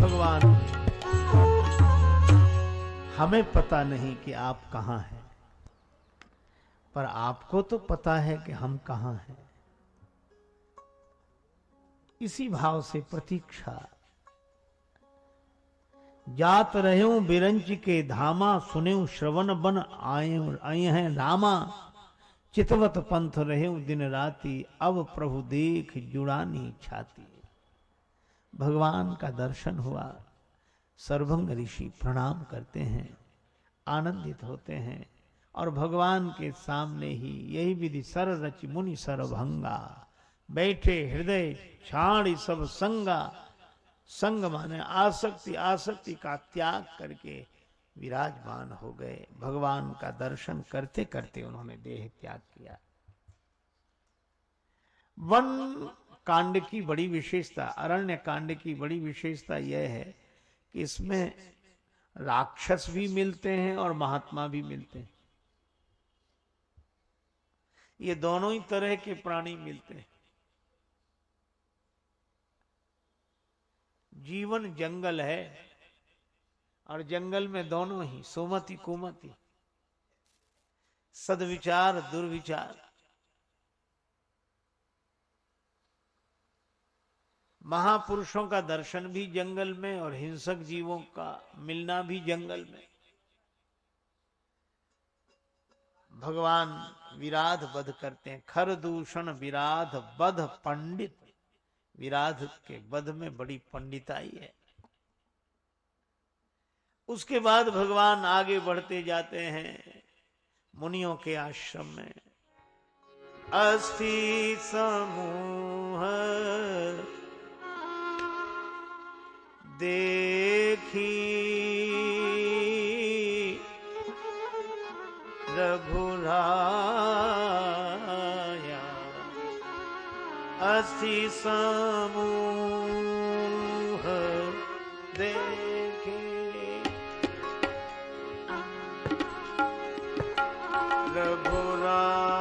भगवान हमें पता नहीं कि आप कहां हैं, पर आपको तो पता है कि हम कहां हैं। इसी भाव से प्रतीक्षा। जात रहूं बिरंच के धामा, सुनेऊ श्रवण बन आए हैं रामा। चितवत पंथ रहूं दिन राती, अब प्रभु देख जुड़ानी छाती। भगवान का दर्शन हुआ। सर्वभंग ऋषि प्रणाम करते हैं, आनंदित होते हैं और भगवान के सामने ही यही विधि सर रच मुनि सर्वभंगा। बैठे हृदय छाड़ी सब संगा। संग माने आसक्ति, आसक्ति का त्याग करके विराजमान हो गए। भगवान का दर्शन करते करते उन्होंने देह त्याग किया। वन कांड की बड़ी विशेषता, अरण्य कांड की बड़ी विशेषता यह है कि इसमें राक्षस भी मिलते हैं और महात्मा भी मिलते हैं। ये दोनों ही तरह के प्राणी मिलते हैं। जीवन जंगल है और जंगल में दोनों ही सुमति कुमति, सद्विचार दुर्विचार। महापुरुषों का दर्शन भी जंगल में और हिंसक जीवों का मिलना भी जंगल में। भगवान विराध वध करते हैं। खर दूषण विराध वध पंडित। विराध के वध में बड़ी पंडिताई है। उसके बाद भगवान आगे बढ़ते जाते हैं मुनियों के आश्रम में। अस्थि समूह देखी रघुराया, अस्थि समूह देखे रघुराया।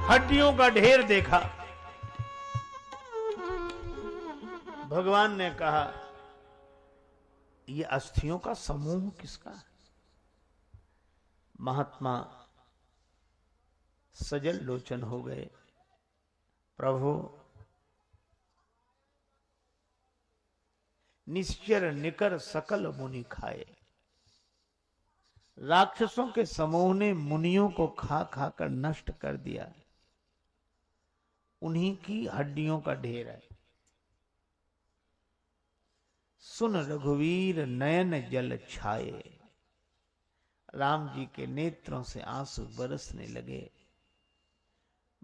हड्डियों का ढेर देखा। भगवान ने कहा, ये अस्थियों का समूह किसका है? महात्मा सजल लोचन हो गए। प्रभु, निश्चर निकर सकल मुनि खाए। राक्षसों के समूह ने मुनियों को खा खा कर नष्ट कर दिया। उन्हीं की हड्डियों का ढेर है। सुन रघुवीर नयन जल छाए। राम जी के नेत्रों से आंसू बरसने लगे।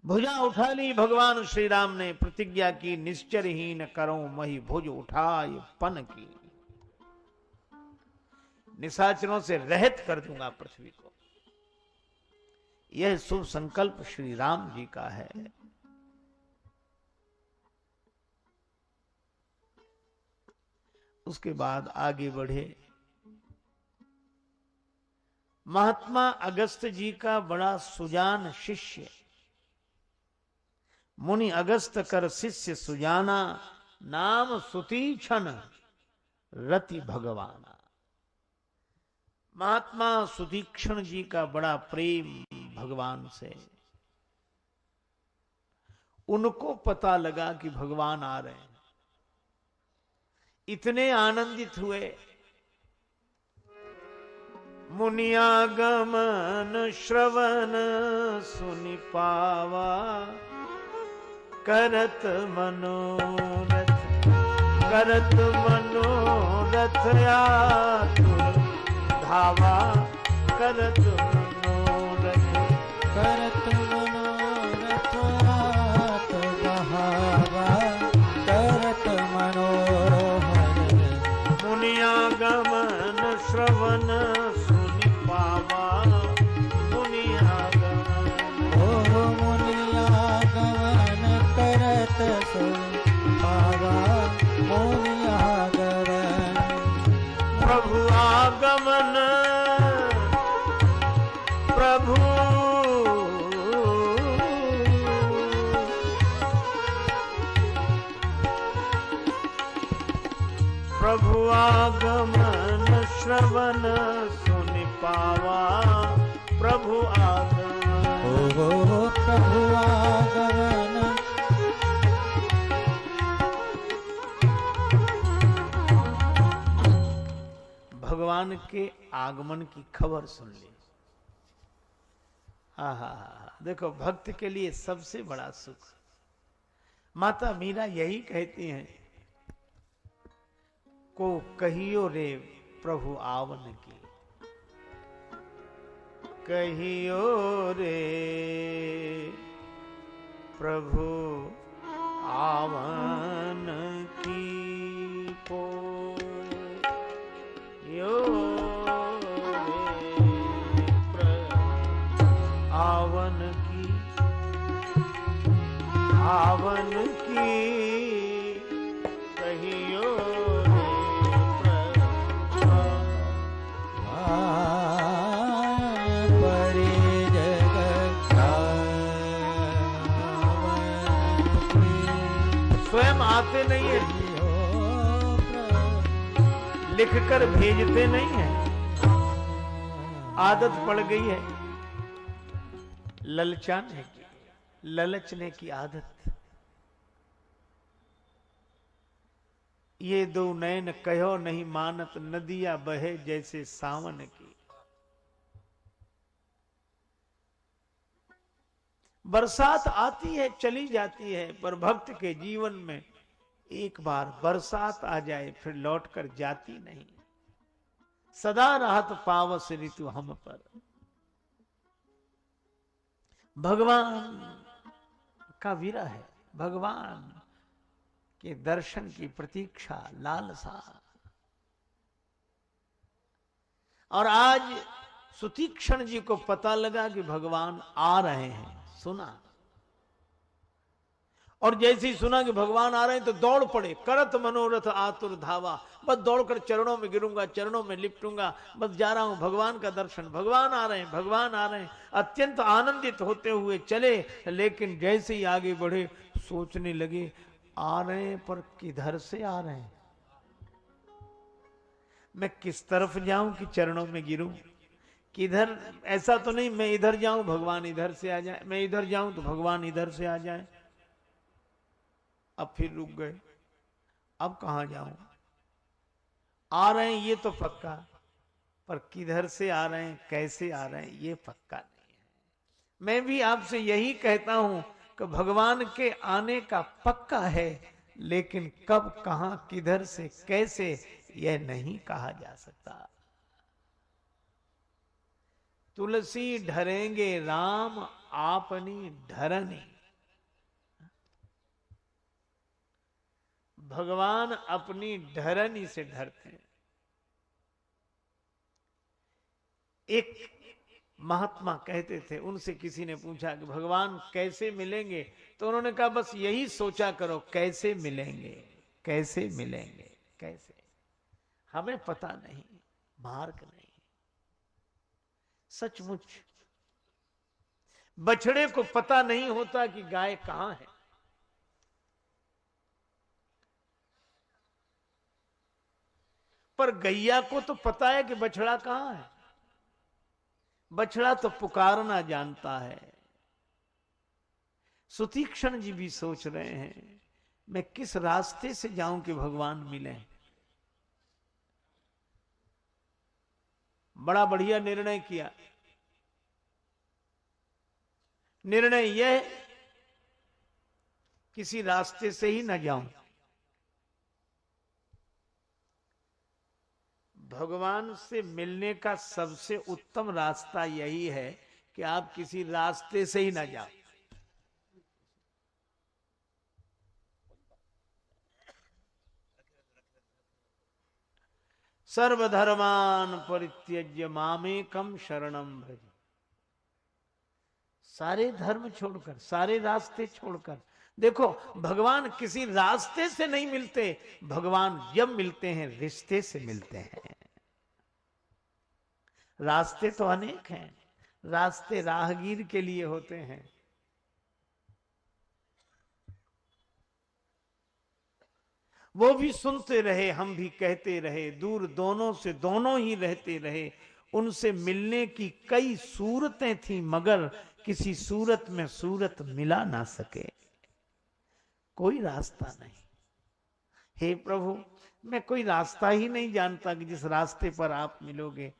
भुजा उठा ली भगवान श्री राम ने। प्रतिज्ञा की, निश्चरहीन करूं मही भुज उठाए पन की। निशाचरों से रहित कर दूंगा पृथ्वी को। यह शुभ संकल्प श्री राम जी का है। उसके बाद आगे बढ़े। महात्मा अगस्त जी का बड़ा सुजान शिष्य, मुनि अगस्त कर शिष्य सुजाना। नाम सुतीक्षण रति भगवाना। महात्मा सुतीक्षण जी का बड़ा प्रेम भगवान से। उनको पता लगा कि भगवान आ रहे हैं। इतने आनंदित हुए। मुनियागमन श्रवण सुनि पावा। करत मनोरथ, करत मनोरथ आतुर धावा। करत मनोरथ, करत मनोरथ आतुर धावा। करत मनोहर मुनियागमन श्रवण सुनि पावा, मुनियागमन ओ मुनियागमन करत सुन पावा, मुनियागमन। प्रभु आगमन प्रभु प्रभु आगमन श्रवण सुनि पावा, प्रभु आगमन। ओ प्रभु आगमन। भगवान के आगमन की खबर सुन ली। आहा, देखो भक्त के लिए सबसे बड़ा सुख। माता मीरा यही कहती हैं, को कहियो रे प्रभु आवन की, कहियो रे प्रभु आवन की को यो रे प्रभु आवन की, आवन की कहियो आते नहीं है, लिख कर भेजते नहीं है, आदत पड़ गई है ललचाने की, ललचने की आदत। ये दो नैन कहो नहीं मानत, नदियां बहे जैसे सावन की। बरसात आती है चली जाती है, पर भक्त के जीवन में एक बार बरसात आ जाए फिर लौटकर जाती नहीं। सदा राहत पावस ऋतु हम पर। भगवान का विरह है, भगवान के दर्शन की प्रतीक्षा, लालसा। और आज सुतीक्षण जी को पता लगा कि भगवान आ रहे हैं, सुना। और जैसे ही सुना कि भगवान आ रहे हैं तो दौड़ पड़े, करत मनोरथ आतुर धावा। बस दौड़कर चरणों में गिरूंगा, चरणों में लिपटूंगा, बस जा रहा हूं भगवान का दर्शन। भगवान आ रहे हैं, भगवान आ रहे हैं। अत्यंत आनंदित होते हुए चले, लेकिन जैसे ही आगे बढ़े सोचने लगे, आ रहे हैं पर किधर से आ रहे हैं, मैं किस तरफ जाऊं कि चरणों में गिरूं, किधर। ऐसा तो नहीं मैं इधर जाऊं भगवान इधर से आ जाए, मैं इधर जाऊं तो भगवान इधर से आ जाए। अब फिर रुक गए, अब कहां जाऊं। आ रहे हैं ये तो पक्का, पर किधर से आ रहे हैं, कैसे आ रहे हैं, ये पक्का नहीं है। मैं भी आपसे यही कहता हूं कि भगवान के आने का पक्का है, लेकिन कब, कहां, किधर से, कैसे, यह नहीं कहा जा सकता। तुलसी ढरेंगे राम आपनी ढरनी। भगवान अपनी ढरनी से ढरते हैं। एक महात्मा कहते थे, उनसे किसी ने पूछा कि भगवान कैसे मिलेंगे, तो उन्होंने कहा बस यही सोचा करो, कैसे मिलेंगे, कैसे मिलेंगे, कैसे। हमें पता नहीं, मार्ग नहीं। सचमुच बछड़े को पता नहीं होता कि गाय कहां है, पर गैया को तो पता है कि बछड़ा कहां है। बछड़ा तो पुकारना जानता है। सुतीक्षण जी भी सोच रहे हैं, मैं किस रास्ते से जाऊं कि भगवान मिले। बड़ा बढ़िया निर्णय किया। निर्णय यह, किसी रास्ते से ही न जाऊं। भगवान से मिलने का सबसे उत्तम रास्ता यही है कि आप किसी रास्ते से ही ना जाओ। सर्वधर्मान परित्यज्य मामेकम शरणम भज। सारे धर्म छोड़कर, सारे रास्ते छोड़कर, देखो भगवान किसी रास्ते से नहीं मिलते, भगवान जब मिलते हैं रिश्ते से मिलते हैं। रास्ते तो अनेक हैं, रास्ते राहगीर के लिए होते हैं। वो भी सुनते रहे, हम भी कहते रहे, दूर दोनों से दोनों ही रहते रहे। उनसे मिलने की कई सूरतें थी, मगर किसी सूरत में सूरत मिला ना सके, कोई रास्ता नहीं। हे प्रभु, मैं कोई रास्ता ही नहीं जानता कि जिस रास्ते पर आप मिलोगे।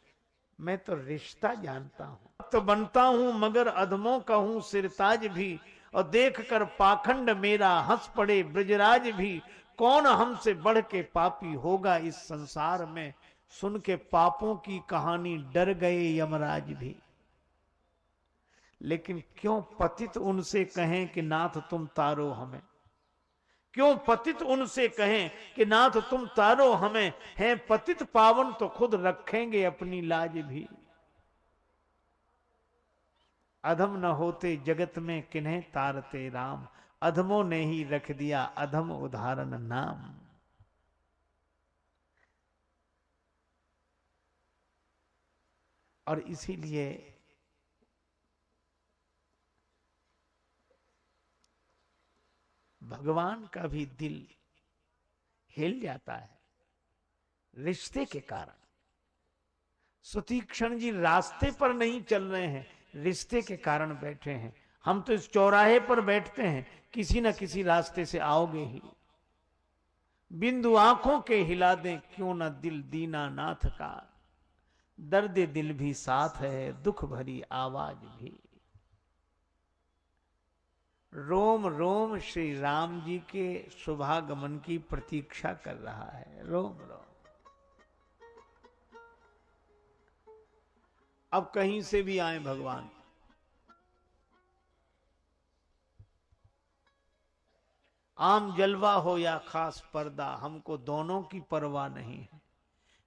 मैं तो रिश्ता जानता हूं, तो बनता हूं मगर अधमों का हूं सिरताज भी, और देख कर पाखंड मेरा हंस पड़े ब्रजराज भी। कौन हमसे बढ़ के पापी होगा इस संसार में, सुन के पापों की कहानी डर गए यमराज भी। लेकिन क्यों पतित उनसे कहें कि नाथ तुम तारो हमें, क्यों पतित उनसे कहें कि नाथ तुम तारो हमें। हैं पतित पावन तो खुद रखेंगे अपनी लाज भी। अधम न होते जगत में किन्हें तारते राम, अधमों ने ही रख दिया अधम उदाहरण नाम। और इसीलिए भगवान का भी दिल हिल जाता है रिश्ते के कारण। सुतीक्षण जी रास्ते पर नहीं चल रहे हैं, रिश्ते के कारण बैठे हैं। हम तो इस चौराहे पर बैठते हैं, किसी न किसी रास्ते से आओगे ही। बिंदु आंखों के हिला दें क्यों न दिल दीना नाथ का, दर्द दिल भी साथ है दुख भरी आवाज भी। रोम रोम श्री राम जी के शुभागमन की प्रतीक्षा कर रहा है, रोम रोम। अब कहीं से भी आए भगवान, आम जलवा हो या खास पर्दा, हमको दोनों की परवाह नहीं है।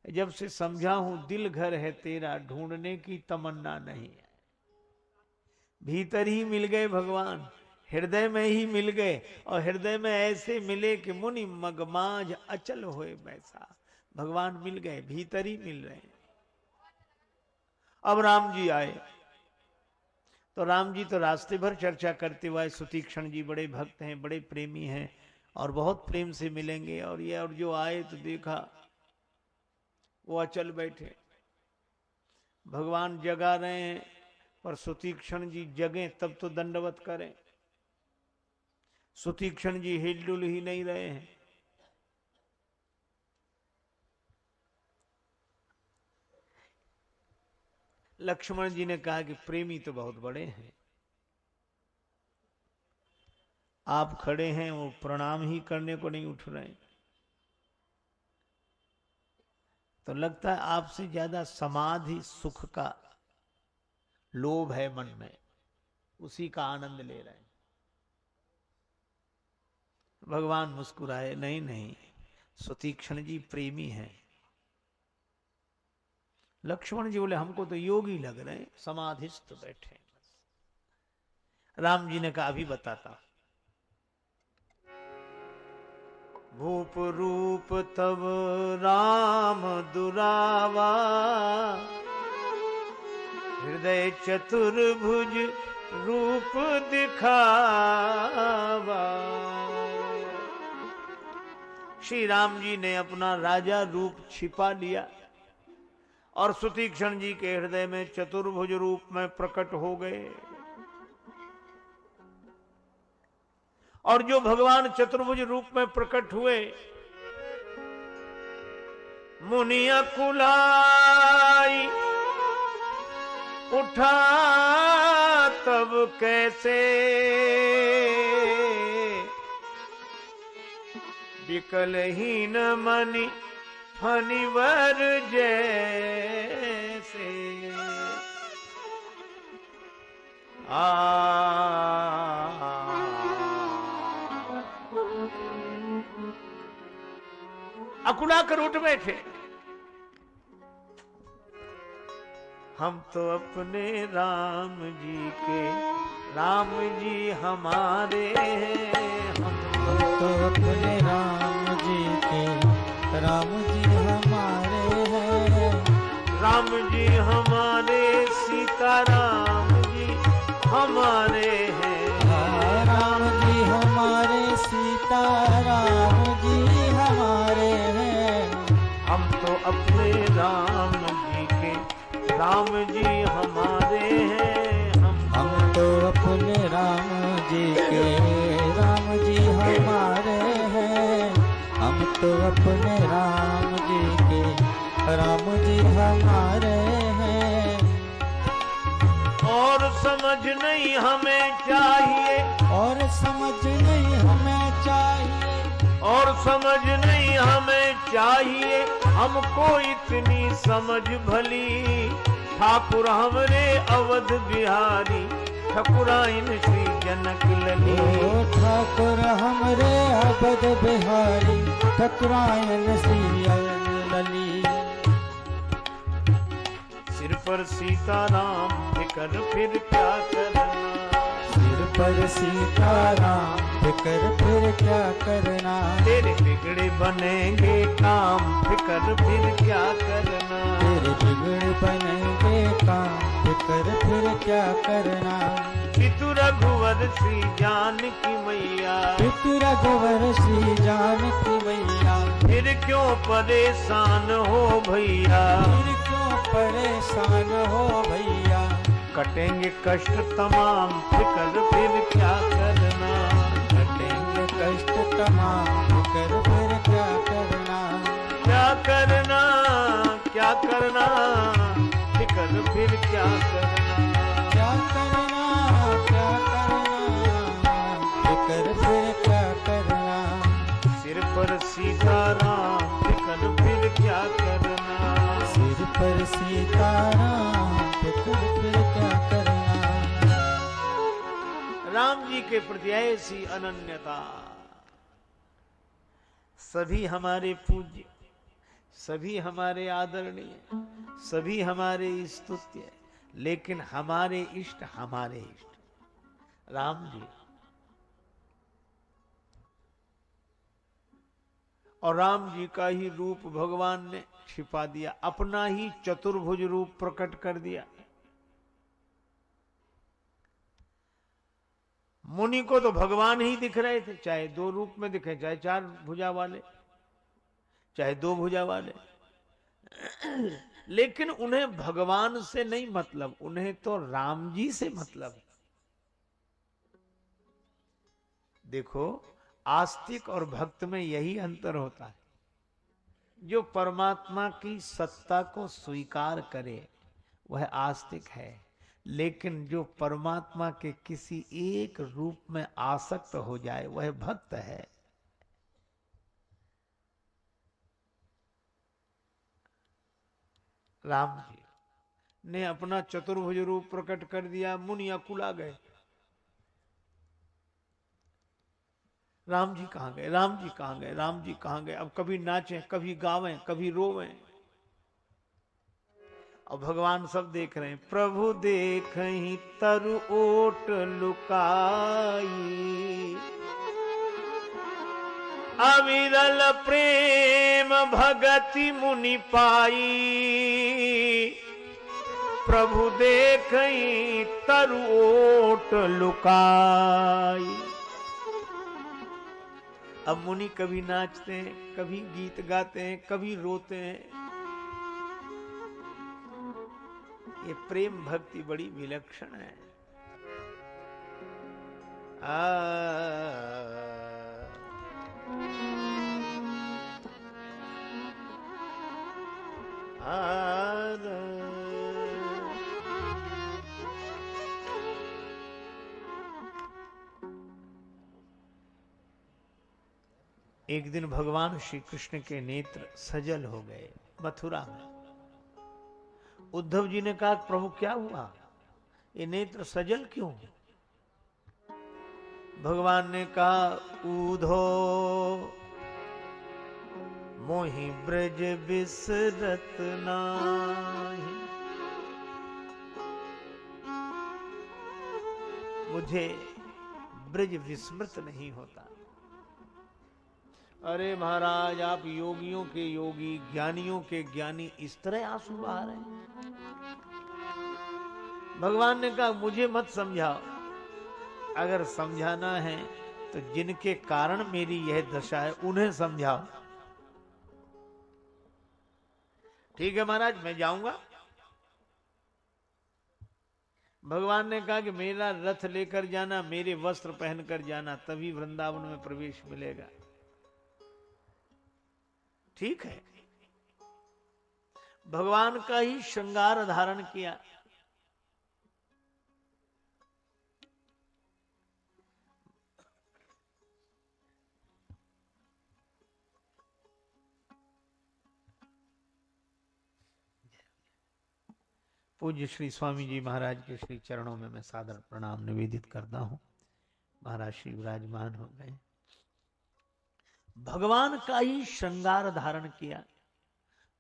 जब से समझा हूं दिल घर है तेरा, ढूंढने की तमन्ना नहीं है। भीतर ही मिल गए भगवान, हृदय में ही मिल गए, और हृदय में ऐसे मिले कि मुनि मगमाज अचल होए बैसा। भगवान मिल गए, भीतर ही मिल रहे हैं। अब राम जी आए, तो राम जी तो रास्ते भर चर्चा करते हुए, सुतीक्षण जी बड़े भक्त हैं, बड़े प्रेमी हैं, और बहुत प्रेम से मिलेंगे। और ये और जो आए तो देखा वो अचल बैठे, भगवान जगा रहे हैं, पर सुतीक्षण जी जगे तब तो दंडवत करें। सुतीक्षण जी हिलडुल ही नहीं रहे हैं। लक्ष्मण जी ने कहा कि प्रेमी तो बहुत बड़े हैं, आप खड़े हैं, वो प्रणाम ही करने को नहीं उठ रहे। तो लगता है आपसे ज्यादा समाधि सुख का लोभ है मन में, उसी का आनंद ले रहे हैं। भगवान मुस्कुराए, नहीं नहीं, सुतीक्षण जी प्रेमी हैं। लक्ष्मण जी बोले हमको तो योगी लग रहे हैं, समाधिस्थ बैठे। राम जी ने कहा अभी बताता। भूप रूप तब राम दुरावा, हृदय चतुर्भुज रूप दिखावा। श्री राम जी ने अपना राजा रूप छिपा लिया, और सुतीक्षण जी के हृदय में चतुर्भुज रूप में प्रकट हो गए। और जो भगवान चतुर्भुज रूप में प्रकट हुए, मुनिया कुलाई उठा तब कैसे, विकलहीन मनि फनिवर जैसे। अकुला कर उठ बैठे। हम तो अपने राम जी के, राम जी हमारे हैं। हम तो अपने राम जी के, राम जी हमारे हैं। राम जी हमारे, सीता राम जी हमारे हैं। राम जी हमारे, सीता राम जी हमारे हैं। हम तो अपने राम जी के, राम जी हमारे हैं। हम तो अपने राम जी के, राम जी हमारे हैं। हम तो अपने राम जी के, राम जी हमारे हैं। और समझ नहीं हमें चाहिए, और समझ नहीं हमें चाहिए, और समझ नहीं हमें चाहिए, हमको इतनी समझ भली। ठाकुर हमरे अवध बिहारी, ठकुराइन श्री जनक लली। ओ ठाकुर हमरे अवध बिहारी, ठकुराइन श्री लली। सिर पर सीताराम फिकर फिर क्या करना, सिर पर सीताराम फिकर फिर क्या करना। तेरे बिगड़े बनेंगे काम, फिकर फिर क्या करना। तेरे बिगड़ बनेंगे काम, फिकर फिर क्या करना। पितु रघुवर श्री जानकी मैया, पितु रघुवर श्री जानकी मैया। फिर क्यों परेशान हो भैया, फिर क्यों परेशान हो भैया। कटेंगे कष्ट तमाम, फिकर फिर क्या करना। कटेंगे कष्ट तमाम, फिकर फिर क्या करना। क्या करना, क्या करना, फिकर फिर क्या करना। क्या करना, क्या करना, फिकर फिर क्या करना। सिर पर सीताराम, फिकर फिर क्या करना। सिर पर सीताराम, फिकर फिर क्या करना। राम जी के प्रति ऐसी अनन्यता। सभी हमारे पूज्य, सभी हमारे आदरणीय, सभी हमारे स्तुत्य, लेकिन हमारे इष्ट हमारे इष्ट राम जी। और राम जी का ही रूप भगवान ने छिपा दिया, अपना ही चतुर्भुज रूप प्रकट कर दिया। मुनि को तो भगवान ही दिख रहे थे, चाहे दो रूप में दिखे, चाहे चार भुजा वाले, चाहे दो भुजा वाले। लेकिन उन्हें भगवान से नहीं मतलब, उन्हें तो राम जी से मतलब। देखो, आस्तिक और भक्त में यही अंतर होता है। जो परमात्मा की सत्ता को स्वीकार करे वह आस्तिक है, लेकिन जो परमात्मा के किसी एक रूप में आसक्त हो जाए वह भक्त है। राम जी ने अपना चतुर्भुज रूप प्रकट कर दिया, मुनि अकुला गए। राम जी कहां गए, राम जी कहां गए, राम जी कहां गए। अब कभी नाचें, कभी गावें, कभी रोवें। और भगवान सब देख रहे हैं। प्रभु देखहि तरु ओट लुकाई, अविरल प्रेम भगति मुनि पाई। प्रभु देखहि तरु ओट लुकाई। अब मुनि कभी नाचते हैं, कभी गीत गाते हैं, कभी रोते हैं। ये प्रेम भक्ति बड़ी विलक्षण है। एक दिन भगवान श्री कृष्ण के नेत्र सजल हो गए मथुरा में। उद्धव जी ने कहा, प्रभु क्या हुआ, ये नेत्र सजल क्यों? भगवान ने कहा, ऊधो मोहि ब्रज बिसरत नाही, मुझे ब्रज विस्मृत नहीं होता। अरे महाराज, आप योगियों के योगी, ज्ञानियों के ज्ञानी इस तरह आंसू बहा रहे हैं। भगवान ने कहा मुझे मत समझाओ, अगर समझाना है तो जिनके कारण मेरी यह दशा है उन्हें समझाओ। ठीक है महाराज, मैं जाऊंगा। भगवान ने कहा कि मेरा रथ लेकर जाना, मेरे वस्त्र पहनकर जाना, तभी वृंदावन में प्रवेश मिलेगा। ठीक है, भगवान का ही श्रृंगार धारण किया। पूज्य श्री स्वामी जी महाराज के श्री चरणों में मैं सादर प्रणाम निवेदित करता हूं। महाराज श्री विराजमान हो गए। भगवान का ही श्रृंगार धारण किया,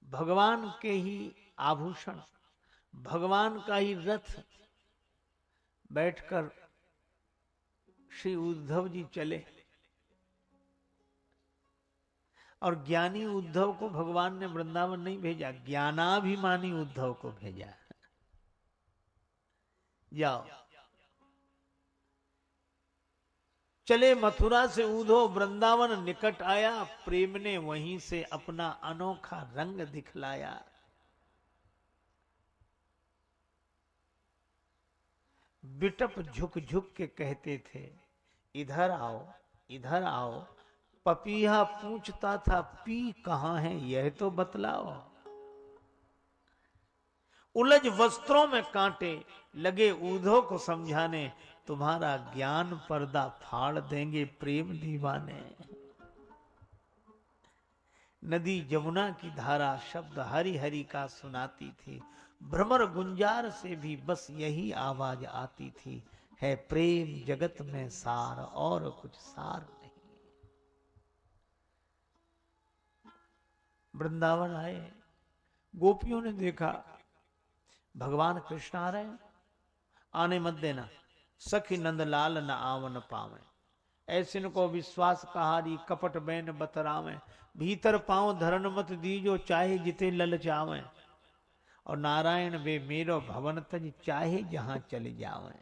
भगवान के ही आभूषण, भगवान का ही रथ बैठकर श्री उद्धव जी चले। और ज्ञानी उद्धव को भगवान ने वृंदावन नहीं भेजा, ज्ञानाभिमानी उद्धव को भेजा। जाओ। चले मथुरा से उद्धव, वृंदावन निकट आया, प्रेम ने वहीं से अपना अनोखा रंग दिखलाया। बिटप झुक झुक के कहते थे इधर आओ इधर आओ। पपीहा पूछता था पी कहां है यह तो बतलाओ। उलझ वस्त्रों में कांटे लगे उद्धव को समझाने, तुम्हारा ज्ञान पर्दा फाड़ देंगे प्रेम दीवाने। नदी जमुना की धारा शब्द हरि हरि का सुनाती थी, भ्रमर गुंजार से भी बस यही आवाज आती थी, है प्रेम जगत में सार और कुछ सार नहीं। वृंदावन आए, गोपियों ने देखा भगवान कृष्ण आ रहे हैं, आने मत देना, सखी नंदलाल न आवन पावे। ऐसे को विश्वास कहारी कपट बैन बतरावे। भीतर पांव धरन मत दीजो चाहे जिते ललचावे। और नारायण वे मेरो भवन तज चाहे जहां चले जावे।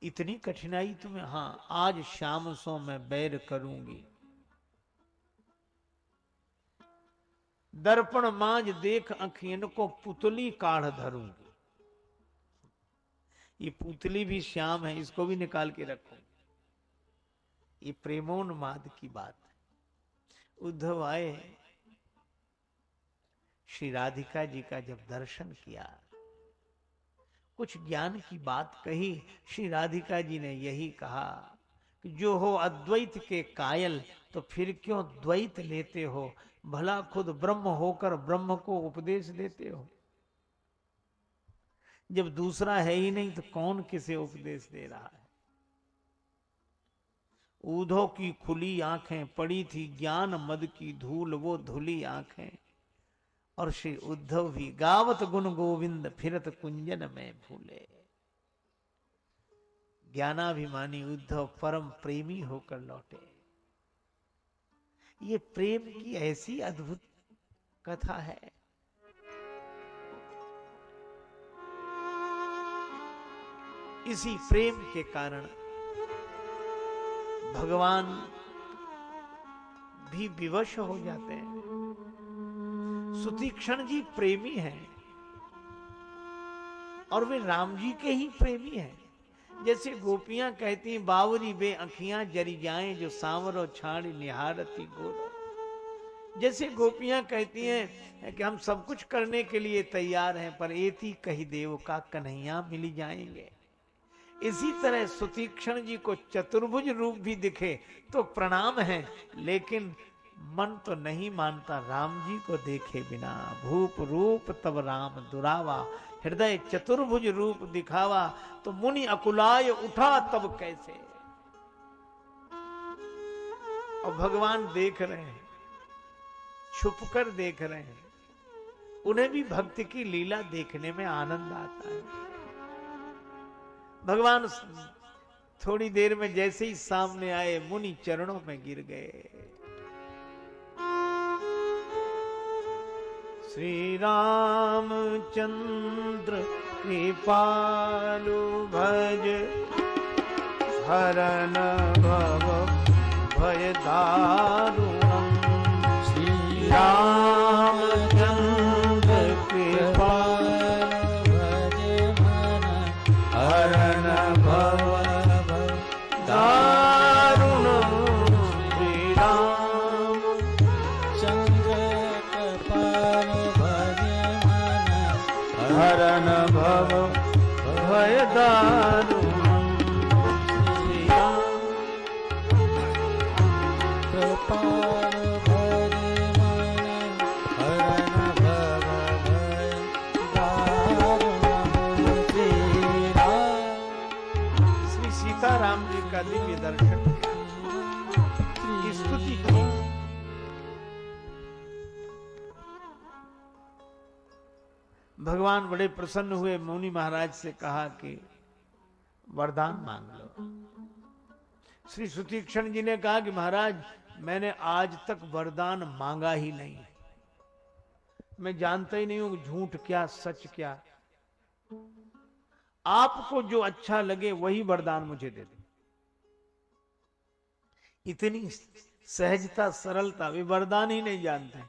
इतनी कठिनाई तुम्हें? हाँ, आज शाम सो मैं बैर करूंगी। दर्पण मांझ देख अखियन को पुतली काढ़ धरूंगी। ये पुतली भी श्याम है, इसको भी निकाल के रखूंगी। ये प्रेमोन्माद की बात है। उद्धव आए, श्री राधिका जी का जब दर्शन किया, कुछ ज्ञान की बात कही। श्री राधिका जी ने यही कहा कि जो हो अद्वैत के कायल तो फिर क्यों द्वैत लेते हो। भला खुद ब्रह्म होकर ब्रह्म को उपदेश देते हो। जब दूसरा है ही नहीं तो कौन किसे उपदेश दे रहा है। उद्धव की खुली आंखें पड़ी थी ज्ञान मद की धूल, वो धुली आंखें। और श्री उद्धव भी गावत गुण गोविंद फिरत कुंजन में भूले। ज्ञानाभिमानी उद्धव परम प्रेमी होकर लौटे। ये प्रेम की ऐसी अद्भुत कथा है। इसी प्रेम के कारण भगवान भी विवश हो जाते हैं। सुतीक्षण जी प्रेमी हैं और वे राम जी के ही प्रेमी हैं। जैसे गोपियां कहती हैं बावरी बे अखियां जरी जाएं जो सांवरो छाड़ी निहारती गोरो। जैसे गोपियां कहती हैं कि हम सब कुछ करने के लिए तैयार हैं पर एती कही देव का कन्हैया मिल जाएंगे। इसी तरह सुतीक्षण जी को चतुर्भुज रूप भी दिखे तो प्रणाम है, लेकिन मन तो नहीं मानता राम जी को देखे बिना। भूप रूप तब राम दुरावा, हृदय चतुर्भुज रूप दिखावा, तो मुनि अकुलाय उठा तब कैसे। और भगवान देख रहे हैं, छुपकर देख रहे हैं। उन्हें भी भक्ति की लीला देखने में आनंद आता है। भगवान थोड़ी देर में जैसे ही सामने आए, मुनि चरणों में गिर गए। श्री रामचंद्र कृपालु भज, हरन भव भय दारुणम। श्री रामचंद्र कृपालु भज मन, हरन भव दारुणम। श्री चंद्र कृपाल भज मन, हरन भव भय दारुणम। श्री कृपाल भज मन, हरन भव भय दारुणम। श्री सीताराम जी का दिव्य दर्शन किया, स्तुति की। भगवान बड़े प्रसन्न हुए, मुनि महाराज से कहा कि वरदान मांग लो। श्री सुतीक्षण जी ने कहा कि महाराज, मैंने आज तक वरदान मांगा ही नहीं, मैं जानता ही नहीं हूं झूठ क्या सच क्या। आपको जो अच्छा लगे वही वरदान मुझे दे दे। इतनी सहजता सरलता, वे वरदान ही नहीं जानते,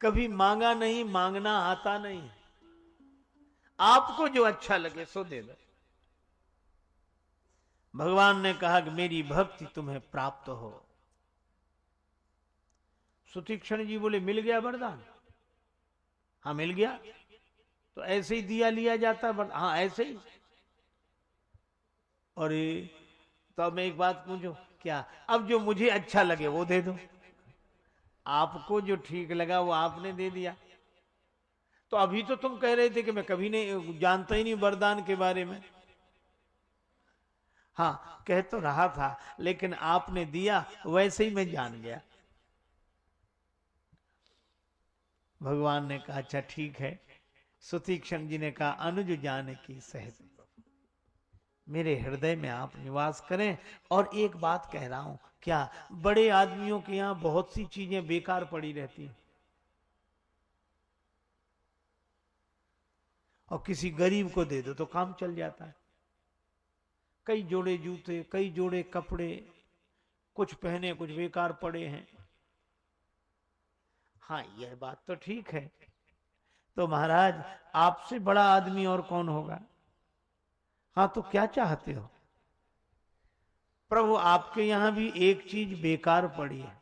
कभी मांगा नहीं, मांगना आता नहीं। आपको जो अच्छा लगे सो दे दो। भगवान ने कहा कि मेरी भक्ति तुम्हें प्राप्त हो। सुतीक्षण जी बोले मिल गया वरदान? हाँ मिल गया। तो ऐसे ही दिया लिया जाता? हाँ ऐसे ही। और तो अब मैं एक बात पूछूं, क्या अब जो मुझे अच्छा लगे वो दे दो? आपको जो ठीक लगा वो आपने दे दिया। तो अभी तो तुम कह रहे थे कि मैं कभी नहीं जानता ही नहीं वरदान के बारे में। हाँ कह तो रहा था, लेकिन आपने दिया वैसे ही मैं जान गया। भगवान ने कहा अच्छा ठीक है। सुतीक्षण जी ने कहा अनुज जाने की सहज, मेरे हृदय में आप निवास करें। और एक बात कह रहा हूं, क्या बड़े आदमियों के यहां बहुत सी चीजें बेकार पड़ी रहती हैं, और किसी गरीब को दे दो तो काम चल जाता है। कई जोड़े जूते, कई जोड़े कपड़े, कुछ पहने कुछ बेकार पड़े हैं। हाँ यह बात तो ठीक है। तो महाराज आपसे बड़ा आदमी और कौन होगा? हाँ तो क्या चाहते हो? प्रभु आपके यहां भी एक चीज बेकार पड़ी है।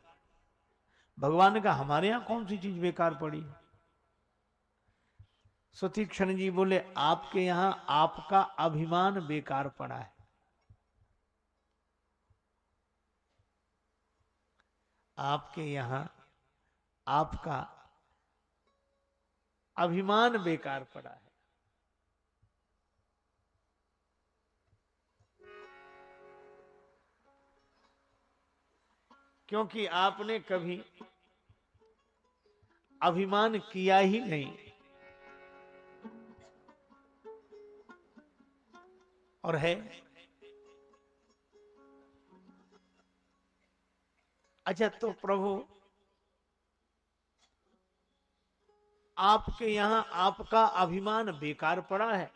भगवान ने कहा हमारे यहां कौन सी चीज बेकार पड़ी है? सुतीक्षण जी बोले आपके यहां आपका अभिमान बेकार पड़ा है। आपके यहां आपका अभिमान बेकार पड़ा है। क्योंकि आपने कभी अभिमान किया ही नहीं, और है। अच्छा तो प्रभु आपके यहां आपका अभिमान बेकार पड़ा है,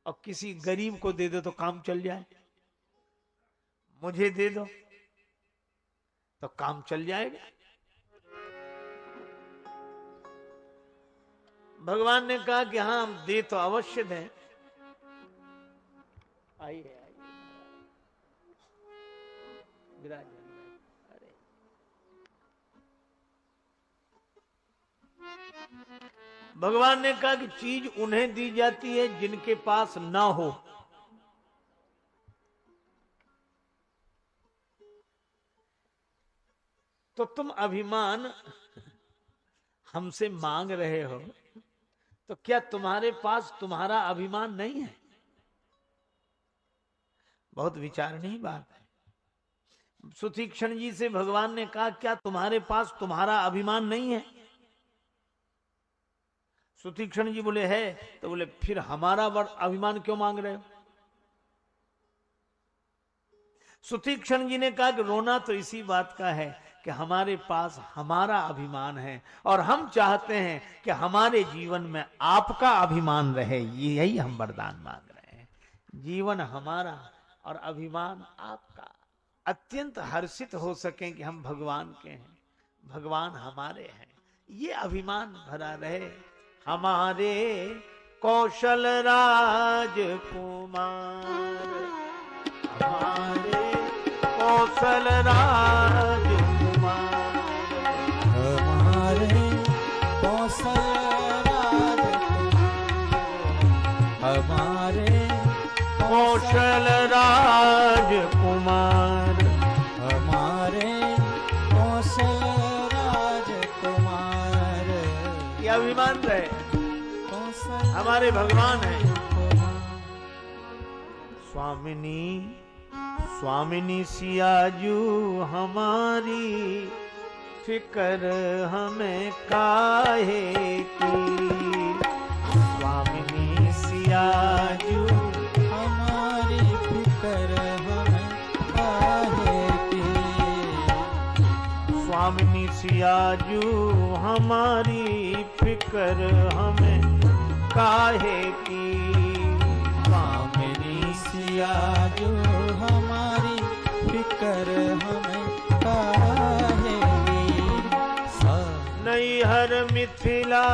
और किसी गरीब को दे दो तो काम चल जाए। मुझे दे दो तो काम चल जाएगा। भगवान ने कहा कि हाँ हम दे तो अवश्य दें। आइए आइए विराजमान। अरे भगवान ने कहा कि चीज उन्हें दी जाती है जिनके पास ना हो। तो तुम अभिमान हमसे मांग रहे हो, तो क्या तुम्हारे पास तुम्हारा अभिमान नहीं है? बहुत विचारणीय बात है। सुतीक्षण जी से भगवान ने कहा क्या तुम्हारे पास तुम्हारा अभिमान नहीं है? सुतीक्षण जी बोले है, तो बोले फिर हमारा अभिमान क्यों मांग रहे हो? सुतीक्षण जी ने कहा कि रोना तो इसी बात का है कि हमारे पास हमारा अभिमान है और हम चाहते हैं कि हमारे जीवन में आपका अभिमान रहे, यही हम वरदान मांग रहे हैं। जीवन हमारा और अभिमान आपका, अत्यंत हर्षित हो सकें कि हम भगवान के हैं, भगवान हमारे हैं, ये अभिमान भरा रहे। हमारे कौशल राजकुमार, हमारे कौशल राजकुमार, हमारे कौशल राजकुमार, हमारे कौशल राजकुमार, हमारे कौशल राजकुमार, ये अभिमान रहे, कौशल हमारे भगवान है। राजकुमार। स्वामिनी स्वामिनी सियाजू हमारी फिकर हमें काहे की, स्वामिनी सियाजू हमारी फिकर हमें काहे की, स्वामिनी सियाजू हमारी फिकर हमें काहे की, स्वामिनी सियाजू हमारी फिकर हमें काहे की। नैहर मिथिला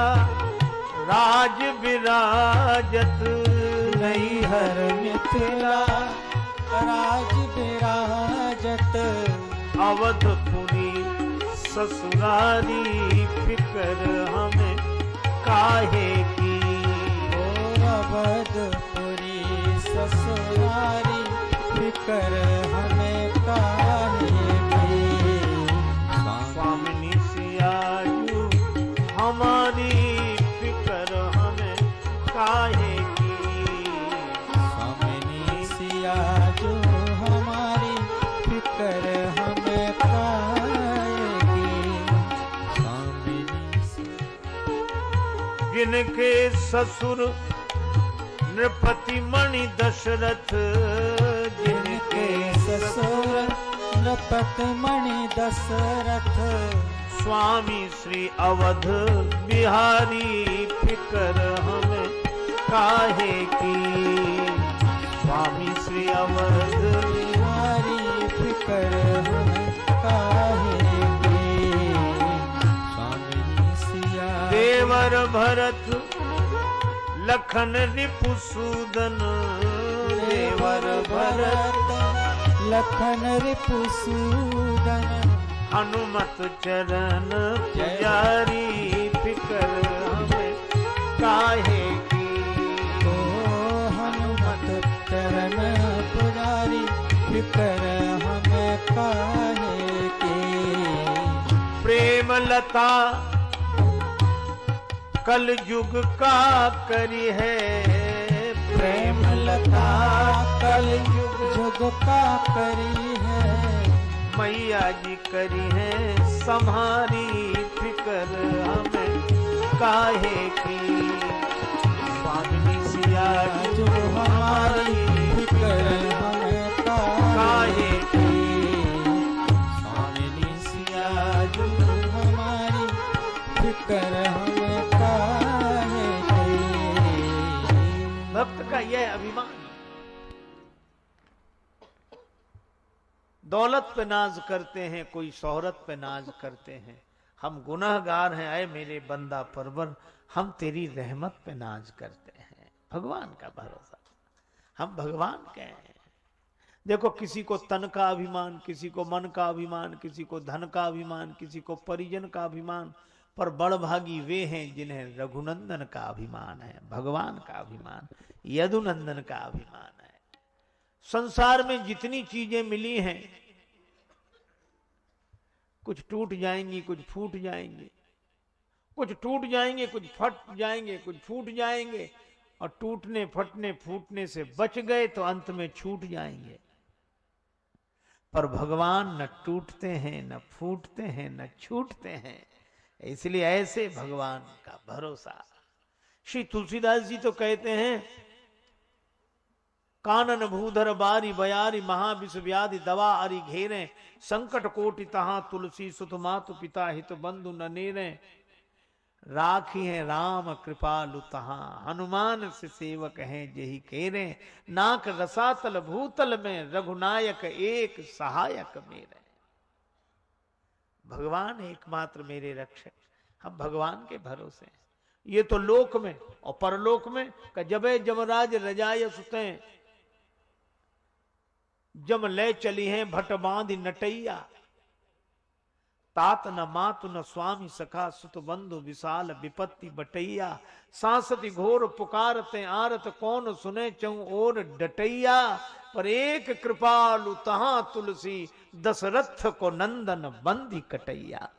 राज विराजत, नैहर मिथिला राज विराजत, अवधपुरी ससुरारी फिकर हमें काहे की, ओ अवधपुरी ससुरारी फिकर हमें काहे की। स्वामिनी सियाजू हमारी फिकर हमें काहे की, स्वामिनी सियाजू हमारी फिकर हमें काहे की। स्वामिनी जिनके ससुर नृपति मणि दशरथ, जिनके ससुर नृपति मणि दशरथ, स्वामी श्री अवध बिहारी फिकर हमें काहे की, स्वामी श्री अवध बिहारी फिकर हमें काहे की। स्वामिनी सिया देवर भरत लखन रिपुसूदन, देवर भरत लखन रिपुसूदन, हनुमत चरण पुजारी फिकर हमें काहे की, तो हनुमत चरण पुजारी फिकर हमें काहे की। प्रेम लता कल युग का करी है, प्रेम लता कल युग का करी है, मैया जी करी है सम्हारी फिकर हमें काहे की, स्वामिनी सियाजू जो हमारी फिकर हमें काहे की। स्वामिनी सियाजू हमारी फिकर हमें काहे की। भक्त का यह अभिमान, दौलत पे नाज करते हैं, कोई शोहरत पे नाज करते हैं, हम गुनहगार हैं आए मेरे बंदा परवर, हम तेरी रहमत पे नाज करते हैं। भगवान का भरोसा, हम भगवान के हैं। देखो किसी को तन का अभिमान, किसी को मन का अभिमान, किसी को धन का अभिमान, किसी को परिजन का अभिमान, पर बड़भागी वे हैं जिन्हें रघुनंदन का अभिमान है, भगवान का अभिमान, यदुनंदन का अभिमान है। संसार में जितनी चीजें मिली हैं कुछ टूट जाएंगी, कुछ फूट जाएंगी, कुछ टूट जाएंगे, कुछ फट जाएंगे, कुछ फूट जाएंगे, और टूटने फटने फूटने से बच गए तो अंत में छूट जाएंगे। पर भगवान न टूटते हैं, न फूटते हैं, न छूटते हैं, इसलिए ऐसे भगवान का भरोसा। श्री तुलसीदास जी तो कहते हैं, कानन भूधर बारी बयारी महाविष व्याधि दवा अरि घेरे, संकट कोटि तहां तुलसी सुत मातु पिता हित बंधु ननेरे, राखी है राम कृपालु तहां हनुमान से सेवक हैं जेहि केरे, नाक रसातल भूतल में रघुनायक एक सहायक मेरे। भगवान एकमात्र मेरे रक्षक, हम भगवान के भरोसे हैं। ये तो लोक में, और परलोक में जबे जमराज रजाय सुते, जम ले चली हैं भट बांध नटैया, तात न मातु न स्वामी सखा सुत बंधु विशाल विपत्ति बटैया, सांसति घोर पुकारते आरत कौन सुने चौ और डटैया, पर एक कृपालु तहां तुलसी दशरथ को नंदन बंदी कटैया।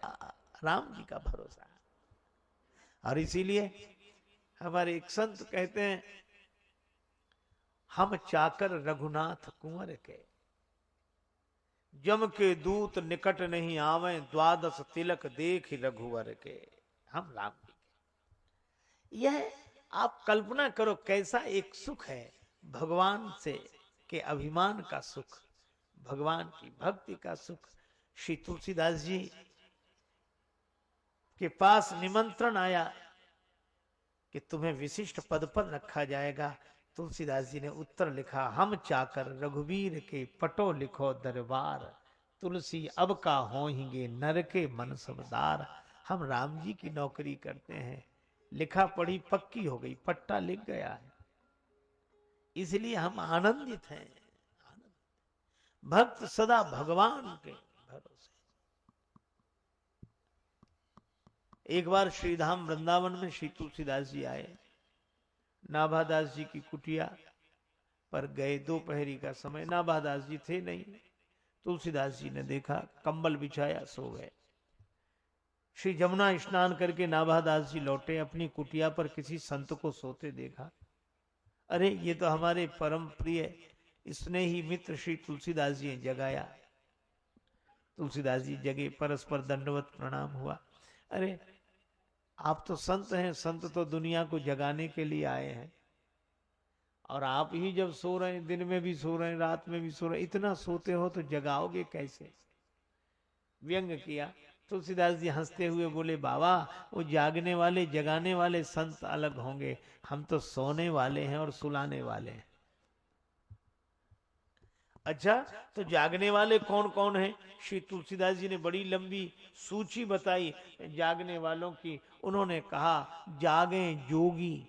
राम जी का भरोसा। और इसीलिए हमारे एक संत कहते हैं, हम चाकर रघुनाथ कुंवर के, जम के दूत निकट नहीं आवे, द्वादश तिलक देख रघुवर के। हम राम जी के। यह आप कल्पना करो कैसा एक सुख है, भगवान से के अभिमान का सुख, भगवान की भक्ति का सुख। श्री तुलसीदास जी के पास निमंत्रण आया कि तुम्हें विशिष्ट पद पर रखा जाएगा। तुलसीदास जी ने उत्तर लिखा, हम चाकर रघुवीर के पटो लिखो दरबार, तुलसी अब का होंगे नर के मन सबदार। हम राम जी की नौकरी करते हैं, लिखा पढ़ी पक्की हो गई, पट्टा लिख गया है, इसलिए हम आनंदित हैं। भक्त सदा भगवान के भरोसे। एक बार श्रीधाम वृंदावन में श्री तुलसीदास जी आए, नाभादास जी की कुटिया पर गए। दोपहरी का समय, नाभादास जी थे नहीं। तुलसीदास जी ने देखा, कंबल बिछाया, सो गए। श्री जमुना स्नान करके नाभादास जी लौटे, अपनी कुटिया पर किसी संत को सोते देखा। अरे ये तो हमारे परम प्रिय स्नेही मित्र श्री तुलसीदास जी ने जगाया। तुलसीदास जी जगे, परस्पर दंडवत प्रणाम हुआ। अरे आप तो संत हैं, संत तो दुनिया को जगाने के लिए आए हैं, और आप ही जब सो रहे हैं, दिन में भी सो रहे हैं, रात में भी सो रहे हैं, इतना सोते हो तो जगाओगे कैसे? व्यंग किया। तुलसीदास जी हंसते हुए बोले, बाबा वो जागने वाले जगाने वाले संत अलग होंगे, हम तो सोने वाले हैं और सुलाने वाले हैं। अच्छा, तो जागने वाले कौन कौन हैं? श्री तुलसीदास जी ने बड़ी लंबी सूची बताई जागने वालों की। उन्होंने कहा, जागे जोगी,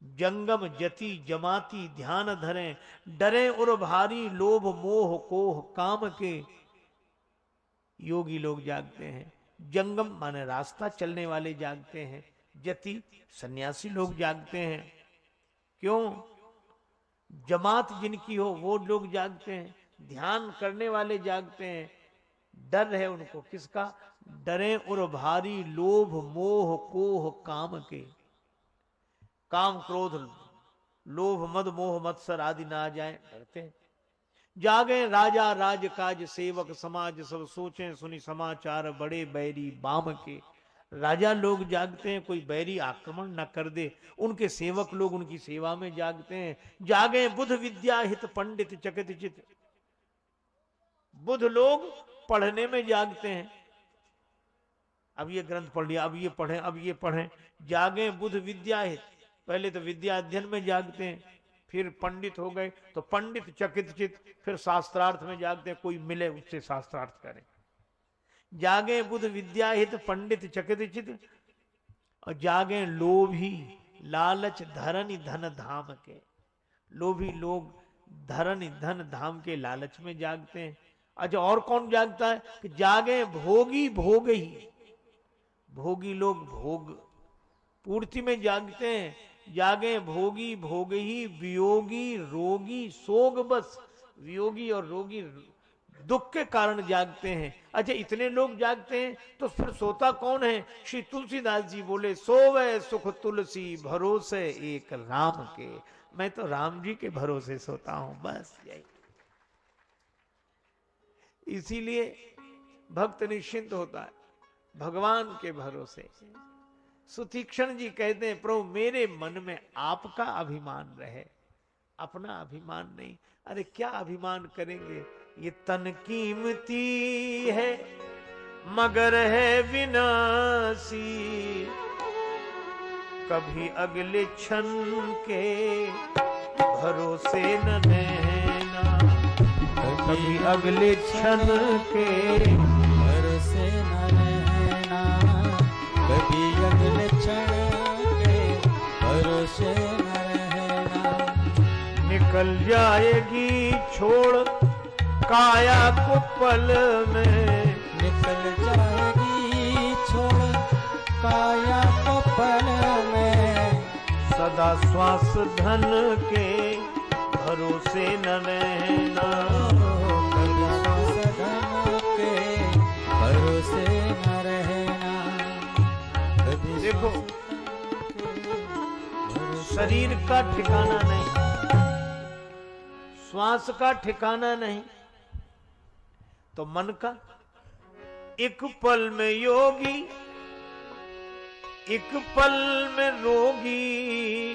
जंगम जति जमाती ध्यान धरें, डरे उर भारी लोभ मोह कोह काम के। योगी लोग जागते हैं। जंगम माने रास्ता चलने वाले जागते हैं। जति सन्यासी लोग जागते हैं। क्यों? जमात जिनकी हो वो लोग जागते हैं। ध्यान करने वाले जागते हैं। डर है उनको, किसका? डरे उर भारी लोभ मोह कोह काम के। काम क्रोध लोभ मद मोह मत्सर आदि ना आ जाए, डरते हैं। जागे राजा राजकाज सेवक समाज सब सोचें सुनी समाचार बड़े बैरी बाम के। राजा लोग जागते हैं, कोई बैरी आक्रमण न कर दे, उनके सेवक लोग उनकी सेवा में जागते हैं। जागे बुध विद्या हित पंडित चकित चित। बुध लोग पढ़ने में जागते हैं, अब ये ग्रंथ पढ़ लिया, अब ये पढ़ें, अब ये पढ़ें। जागे बुध विद्या हित, पहले तो विद्या अध्ययन में जागते हैं, फिर पंडित हो गए तो पंडित चकित चित, फिर शास्त्रार्थ में जागते हैं, कोई मिले उससे शास्त्रार्थ करें। जागे बुध विद्या हित पंडित चकित चित, और जागे लोभी लालच धरनि धन धाम के। लोभी लोग धरनि धन धाम के लालच में जागते हैं। अच्छा, और कौन जागता है? कि जागे भोगी भोग ही। भोगी लोग भोग पूर्ति में जागते हैं। जागे भोगी भोग ही, वियोगी रोगी सोग बस। वियोगी और रोगी दुख के कारण जागते हैं। अच्छा, इतने लोग जागते हैं तो फिर सोता कौन है? श्री तुलसीदास जी बोले, सोवे सुख तुलसी भरोसे एक राम के। मैं तो राम जी के भरोसे सोता हूं, बस यही। इसीलिए भक्त निश्चिंत होता है भगवान के भरोसे। सुतीक्षण जी कहते हैं प्रभु मेरे मन में आपका अभिमान रहे, अपना अभिमान नहीं। अरे क्या अभिमान करेंगे, ये तन कीमती है मगर है विनाशी, कभी अगले क्षण के भरोसे न रहना, कभी अगले क्षण के भरोसे न रहना, कभी अगले क्षण के भरोसे न रहना। निकल जाएगी छोड़ काया को पल में, निकल जाएगी छोड़ काया को पल में, सदा श्वास धन के भरोसे न रहना, सदा श्वास धन के भरोसे न रहना। कभी देखो शरीर का ठिकाना नहीं, श्वास का ठिकाना नहीं, तो मन का एक पल में योगी, एक पल में रोगी,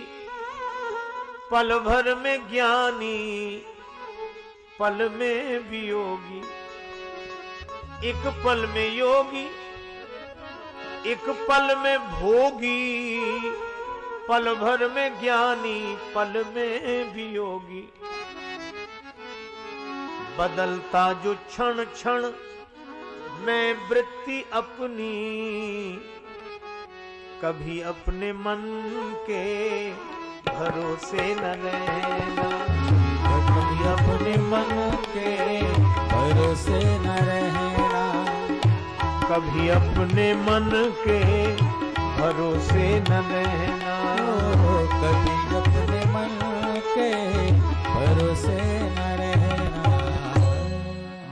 पल भर में ज्ञानी, पल में वियोगी। एक पल में योगी, एक पल में भोगी, पल भर में ज्ञानी, पल में वियोगी। बदलता जो क्षण क्षण मैं वृत्ति अपनी, कभी अपने मन के भरोसे न रहना, कभी अपने मन के भरोसे न रहना, कभी अपने मन के भरोसे न रहना, कभी अपने मन के भरोसे न रहना।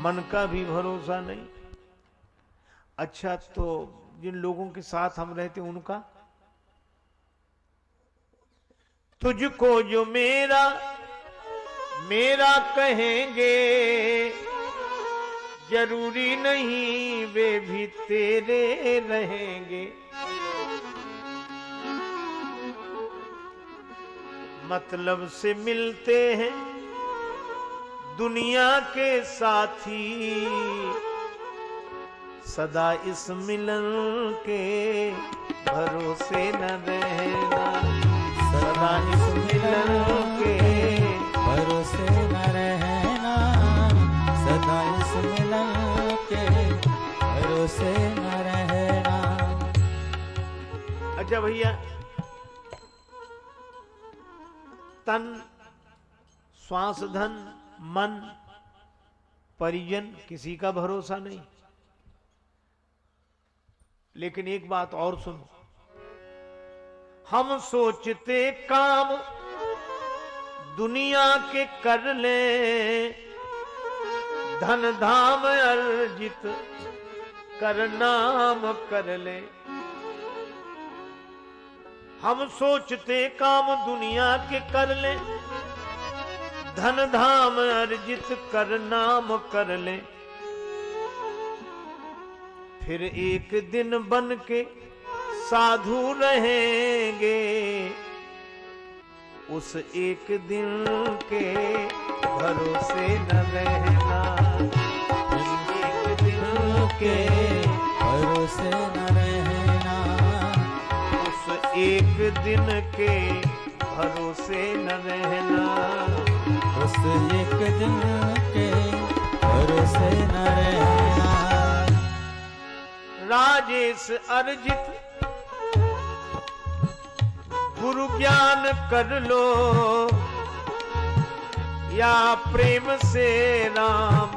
मन का भी भरोसा नहीं। अच्छा तो जिन लोगों के साथ हम रहते उनका, तुझको जो मेरा मेरा कहेंगे, जरूरी नहीं वे भी तेरे रहेंगे। मतलब से मिलते हैं दुनिया के साथी, सदा इस मिलन के भरोसे न रहना, सदा इस मिलन के भरोसे न रहना, सदा इस मिलन के भरोसे न रहना। अच्छा भैया, तन, श्वास धन, मन, परिजन किसी का भरोसा नहीं। लेकिन एक बात और सुनो, हम सोचते काम दुनिया के कर ले, धन धाम अर्जित कर नाम कर ले। हम सोचते काम दुनिया के कर ले, धन धाम अर्जित कर नाम कर ले। फिर एक दिन बन के साधु रहेंगे, उस एक दिन के भरोसे न रहना, एक दिन के भरोसे न रहना, उस एक दिन के भरोसे न रहना, उस एक दिन के भरोसे न रहना। राजेश अर्जित गुरु ज्ञान कर लो, या प्रेम से राम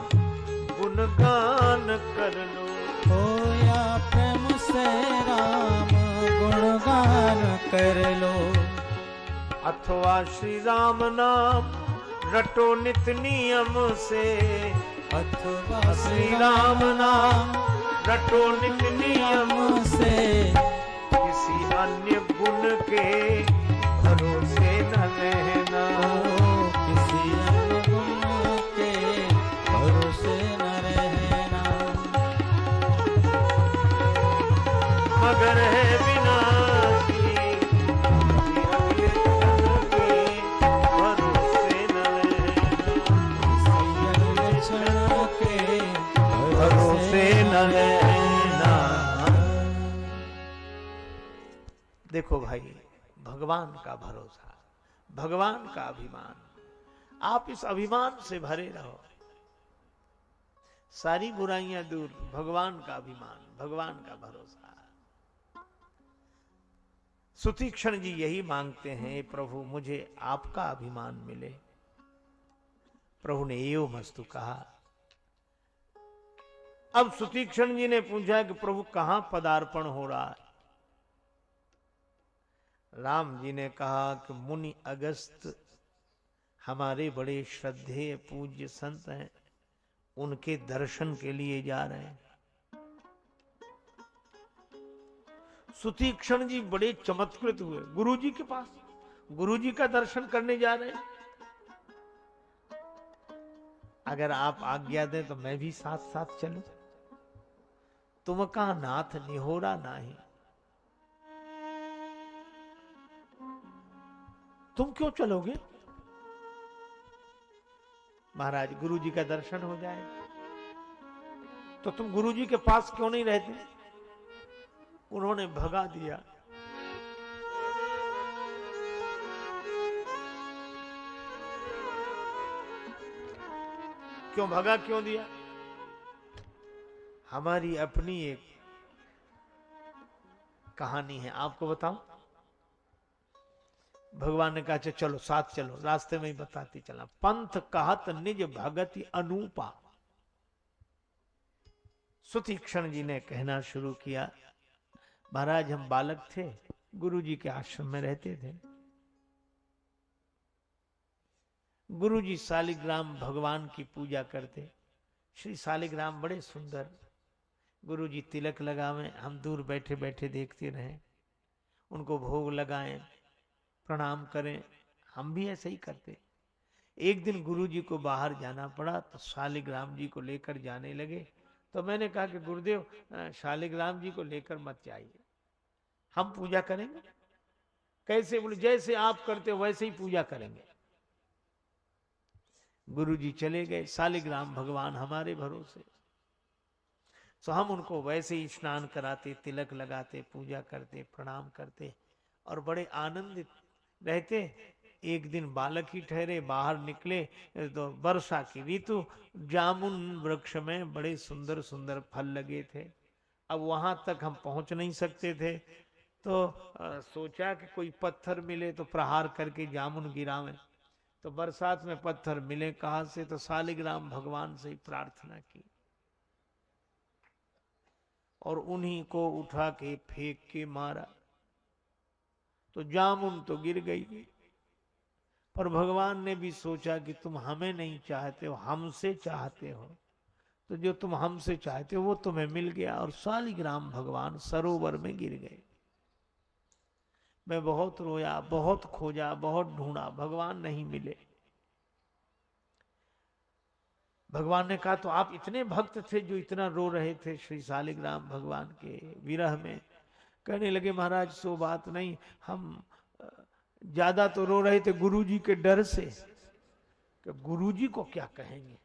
गुणगान कर लो, हो या प्रेम से राम गुणगान कर लो। अथवा श्री राम नाम रटो नित नियम से, अथवा श्री राम नाम रटो नित नियम से, किसी अन्य गुण के भरोसे न रहना, किसी अन्य गुण के भरोसे न रहना। मगर है विनाश लगे ना। देखो भाई, भगवान का भरोसा, भगवान का अभिमान, आप इस अभिमान से भरे रहो, सारी बुराइयां दूर, भगवान का अभिमान, भगवान का भरोसा। सुतीक्षण जी यही मांगते हैं, प्रभु मुझे आपका अभिमान मिले। प्रभु ने एवं मस्तु कहा। अब सुतीक्षण जी ने पूछा कि प्रभु कहां पदार्पण हो रहा है? राम जी ने कहा कि मुनि अगस्त हमारे बड़े श्रद्धेय पूज्य संत हैं, उनके दर्शन के लिए जा रहे हैं। सुतीक्षण जी बड़े चमत्कृत हुए, गुरु जी के पास, गुरु जी का दर्शन करने जा रहे हैं। अगर आप आज्ञा दें तो मैं भी साथ साथ चलूं। तुम का नाथ निहोरा नाही, तुम क्यों चलोगे? महाराज गुरु जी का दर्शन हो जाए तो तुम गुरु जी के पास क्यों नहीं रहते? उन्होंने भगा दिया। क्यों भगा, क्यों दिया? हमारी अपनी एक कहानी है, आपको बताऊं। भगवान ने कहा चलो साथ चलो, रास्ते में ही बताती चला। पंथ कहत निज भगति अनूपा। सुतीक्षण जी ने कहना शुरू किया, महाराज हम बालक थे, गुरु जी के आश्रम में रहते थे। गुरु जी शालिग्राम भगवान की पूजा करते। श्री शालिग्राम बड़े सुंदर, गुरु जी तिलक लगावे, हम दूर बैठे बैठे देखते रहे, उनको भोग लगाएं, प्रणाम करें, हम भी ऐसे ही करते। एक दिन गुरु जी को बाहर जाना पड़ा तो शालिग्राम जी को लेकर जाने लगे। तो मैंने कहा कि गुरुदेव शालिग्राम जी को लेकर मत जाइए, हम पूजा करेंगे। कैसे? बोले जैसे आप करते हो वैसे ही पूजा करेंगे। गुरु जी चले गए, शालिग्राम भगवान हमारे भरोसे। तो हम उनको वैसे ही स्नान कराते, तिलक लगाते, पूजा करते, प्रणाम करते और बड़े आनंदित रहते। एक दिन बालक ही ठहरे, बाहर निकले तो वर्षा की ऋतु, जामुन वृक्ष में बड़े सुंदर सुंदर फल लगे थे। अब वहां तक हम पहुंच नहीं सकते थे, तो सोचा कि कोई पत्थर मिले तो प्रहार करके जामुन गिरावें। तो बरसात में पत्थर मिले कहां से? तो शालिग्राम भगवान से ही प्रार्थना की और उन्हीं को उठा के फेंक के मारा। तो जामुन तो गिर गई, पर भगवान ने भी सोचा कि तुम हमें नहीं चाहते हो, हमसे चाहते हो, तो जो तुम हमसे चाहते हो वो तुम्हें मिल गया। और शालिग्राम भगवान सरोवर में गिर गए। मैं बहुत रोया, बहुत खोजा, बहुत ढूंढा, भगवान नहीं मिले। भगवान ने कहा तो आप इतने भक्त थे जो इतना रो रहे थे श्री शालिग्राम भगवान के विरह में? कहने लगे महाराज सो बात नहीं, हम ज्यादा तो रो रहे थे गुरु जी के डर से कि गुरु जी को क्या कहेंगे।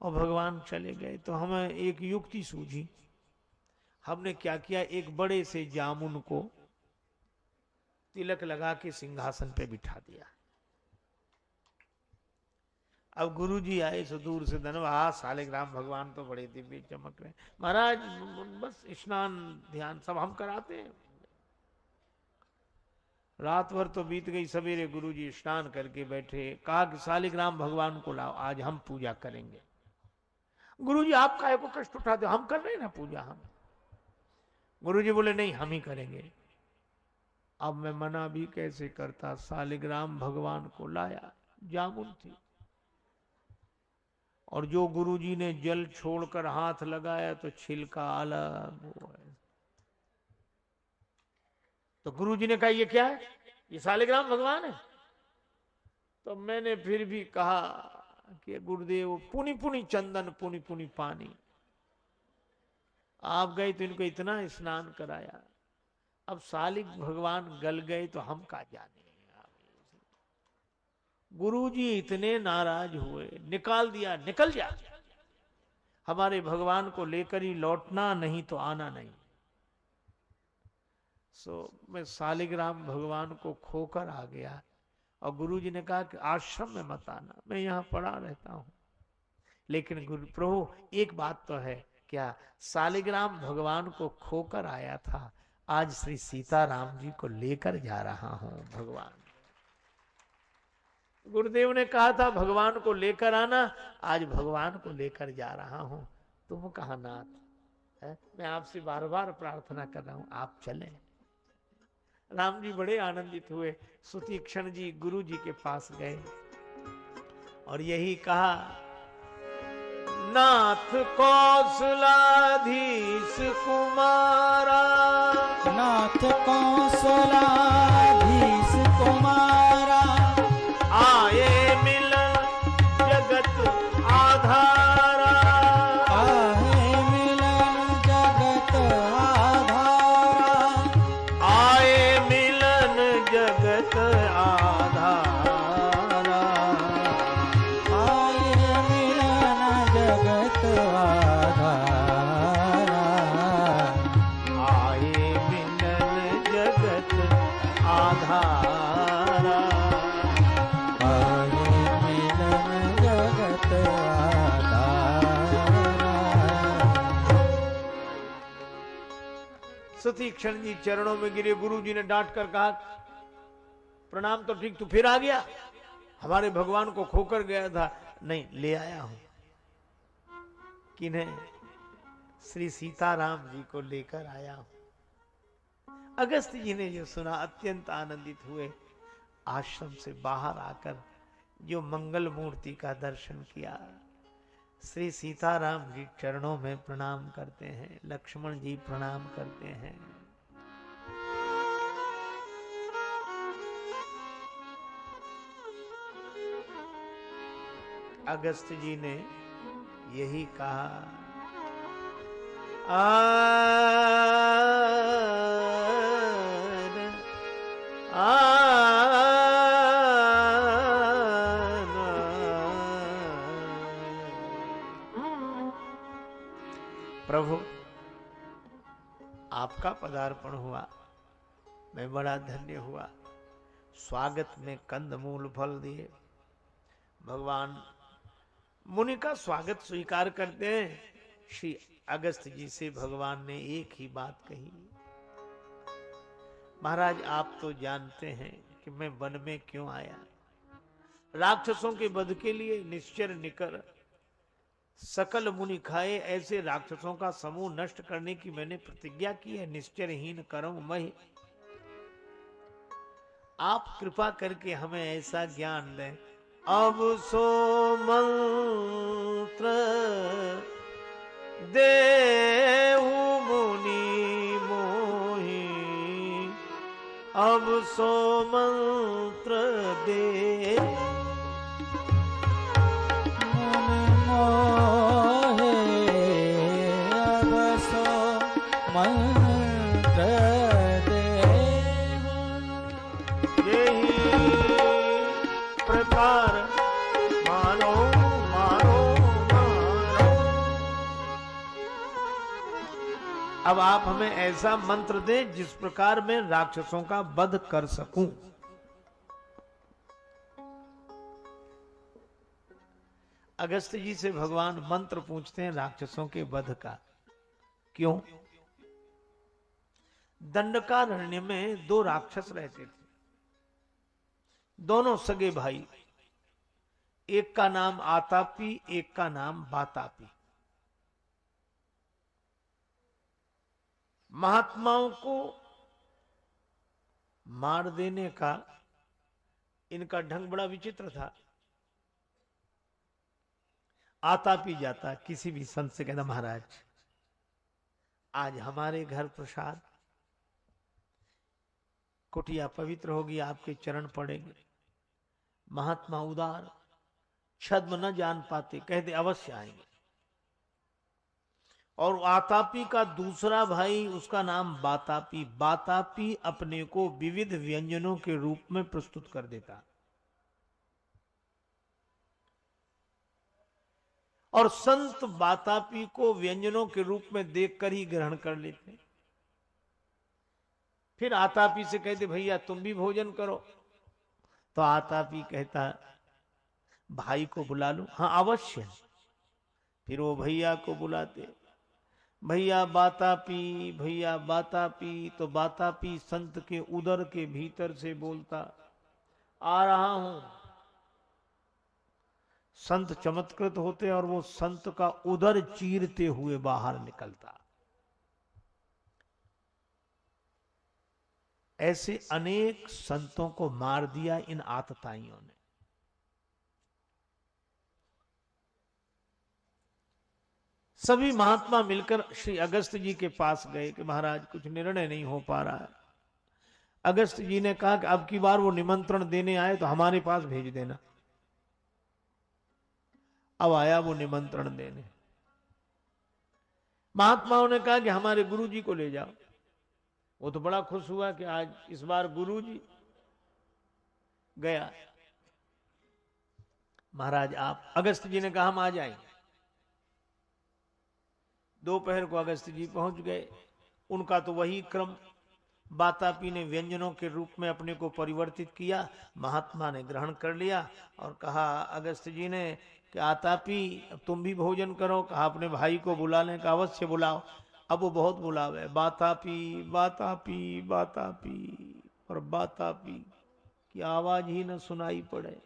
और भगवान चले गए। तो हमें एक युक्ति सूझी। हमने क्या किया, एक बड़े से जामुन को तिलक लगा के सिंहासन पे बिठा दिया। अब गुरु जी आए सो दूर से धन्यवाद, शालिग्राम भगवान तो बड़े दिव्य चमक रहे। महाराज बस स्नान ध्यान सब हम कराते हैं। रात भर तो बीत गई, सवेरे गुरु जी स्नान करके बैठे, कहा कि शालिग्राम भगवान को लाओ, आज हम पूजा करेंगे। गुरु जी आप काहे को कष्ट उठाते हो, हम कर रहे हैं ना पूजा। हम गुरु जी बोले नहीं हम ही करेंगे। अब मैं मना भी कैसे करता, शालिग्राम भगवान को लाया, जामुन थी। और जो गुरुजी ने जल छोड़कर हाथ लगाया तो छिलका अलग हुआ। तो गुरुजी ने कहा ये क्या है, ये शालिग्राम भगवान है? तो मैंने फिर भी कहा कि गुरुदेव पुनि पुनि चंदन पुनि पुनि पानी, आप गए तो इनको इतना स्नान कराया, अब शालिग भगवान गल गए तो हम का जाने। गुरुजी इतने नाराज हुए, निकाल दिया, निकल जा, हमारे भगवान को लेकर ही लौटना, नहीं तो आना नहीं। मैं सालिग्राम भगवान को खोकर आ गया और गुरुजी ने कहा कि आश्रम में मत आना, मैं यहाँ पड़ा रहता हूं। लेकिन गुरु प्रभु एक बात तो है, क्या सालिग्राम भगवान को खोकर आया था, आज श्री सीताराम जी को लेकर जा रहा हूं। भगवान गुरुदेव ने कहा था भगवान को लेकर आना, आज भगवान को लेकर जा रहा हूं। तुम कहा नाथ है? मैं आपसे बार बार प्रार्थना कर रहा हूं, आप चलें। राम जी बड़े आनंदित हुए। सुतीक्षण जी गुरु जी के पास गए और यही कहा, नाथ कौशलाधीश कुमारा, नाथ कौशलाधीश कुमारा, आए मिलन जगत आधारा, आहे मिलन जगत आधारा, आए मिलन जगत आधारा, आये मिलन जगत आधारा, आए मिलन जगत आधारा, आये मिलन जगत आधारा। सुतीक्षण जी चरणों में गिरे। गुरु जी ने डांट कर कहा, प्रणाम तो ठीक, तू फिर आ गया, हमारे भगवान को खोकर गया था। नहीं, ले आया हूं। किन्हें? श्री सीताराम जी को लेकर आया हूं। अगस्त जी ने जो सुना अत्यंत आनंदित हुए। आश्रम से बाहर आकर जो मंगल मूर्ति का दर्शन किया, श्री सीताराम जी चरणों में प्रणाम करते हैं, लक्ष्मण जी प्रणाम करते हैं। अगस्त जी ने यही कहा, प्रभु आपका पदार्पण हुआ, मैं बड़ा धन्य हुआ। स्वागत में कंदमूल फल दिए। भगवान मुनि का स्वागत स्वीकार करते हैं। श्री अगस्त जी से भगवान ने एक ही बात कही, महाराज आप तो जानते हैं कि मैं वन में क्यों आया। राक्षसों के वध के लिए निश्चर निकर सकल मुनि खाए ऐसे राक्षसों का समूह नष्ट करने की मैंने प्रतिज्ञा की है। निश्चरहीन करऊं मैं, आप कृपा करके हमें ऐसा ज्ञान दें। अब सो मंत्र देहु मुनि मोहि, अब सो मंत्र दे मोहे, अब सो मंत्र देहु, यही प्रकार मानो मानो मानो। अब आप हमें ऐसा मंत्र दें जिस प्रकार मैं राक्षसों का वध कर सकूं। अगस्त जी से भगवान मंत्र पूछते हैं राक्षसों के वध का। क्यों? दंडकारण्य में दो राक्षस रहते थे, दोनों सगे भाई। एक का नाम आतापी, एक का नाम बातापी। महात्माओं को मार देने का इनका ढंग बड़ा विचित्र था। आतापी जाता किसी भी संत से, कहता महाराज आज हमारे घर प्रसाद, कुटिया पवित्र होगी, आपके चरण पड़ेंगे। महात्मा उदार, छद्म न जान पाते, कहते अवश्य आएंगे। और आतापी का दूसरा भाई, उसका नाम बातापी। बातापी अपने को विविध व्यंजनों के रूप में प्रस्तुत कर देता और संत बातापी को व्यंजनों के रूप में देखकर ही ग्रहण कर लेते। फिर आतापी से कहते भैया तुम भी भोजन करो, तो आतापी कहता भाई को बुला लो। हाँ अवश्य। फिर वो भैया को बुलाते, भैया बातापी, भैया बातापी। तो बातापी संत के उदर के भीतर से बोलता आ रहा हूं। संत चमत्कृत होते और वो संत का उदर चीरते हुए बाहर निकलता। ऐसे अनेक संतों को मार दिया इन आतताइयों ने। सभी महात्मा मिलकर श्री अगस्त जी के पास गए कि महाराज कुछ निर्णय नहीं हो पा रहा है। अगस्त जी ने कहा कि अब की बार वो निमंत्रण देने आए तो हमारे पास भेज देना। अब आया वो निमंत्रण देने। महात्माओं ने कहा कि हमारे गुरु जी को ले जाओ। वो तो बड़ा खुश हुआ कि आज इस बार गुरु जी गया। महाराज आप, अगस्त जी ने कहा हम आ जाएंगे। दोपहर को अगस्त जी पहुंच गए। उनका तो वही क्रम, बातापी ने व्यंजनों के रूप में अपने को परिवर्तित किया, महात्मा ने ग्रहण कर लिया और कहा अगस्त जी ने कि आतापी अब तुम भी भोजन करो। कहा अपने भाई को बुला लें। का अवश्य बुलाओ। अब वो बहुत बुलावे, बातापी बातापी बातापी, और बातापी की आवाज ही न सुनाई पड़े।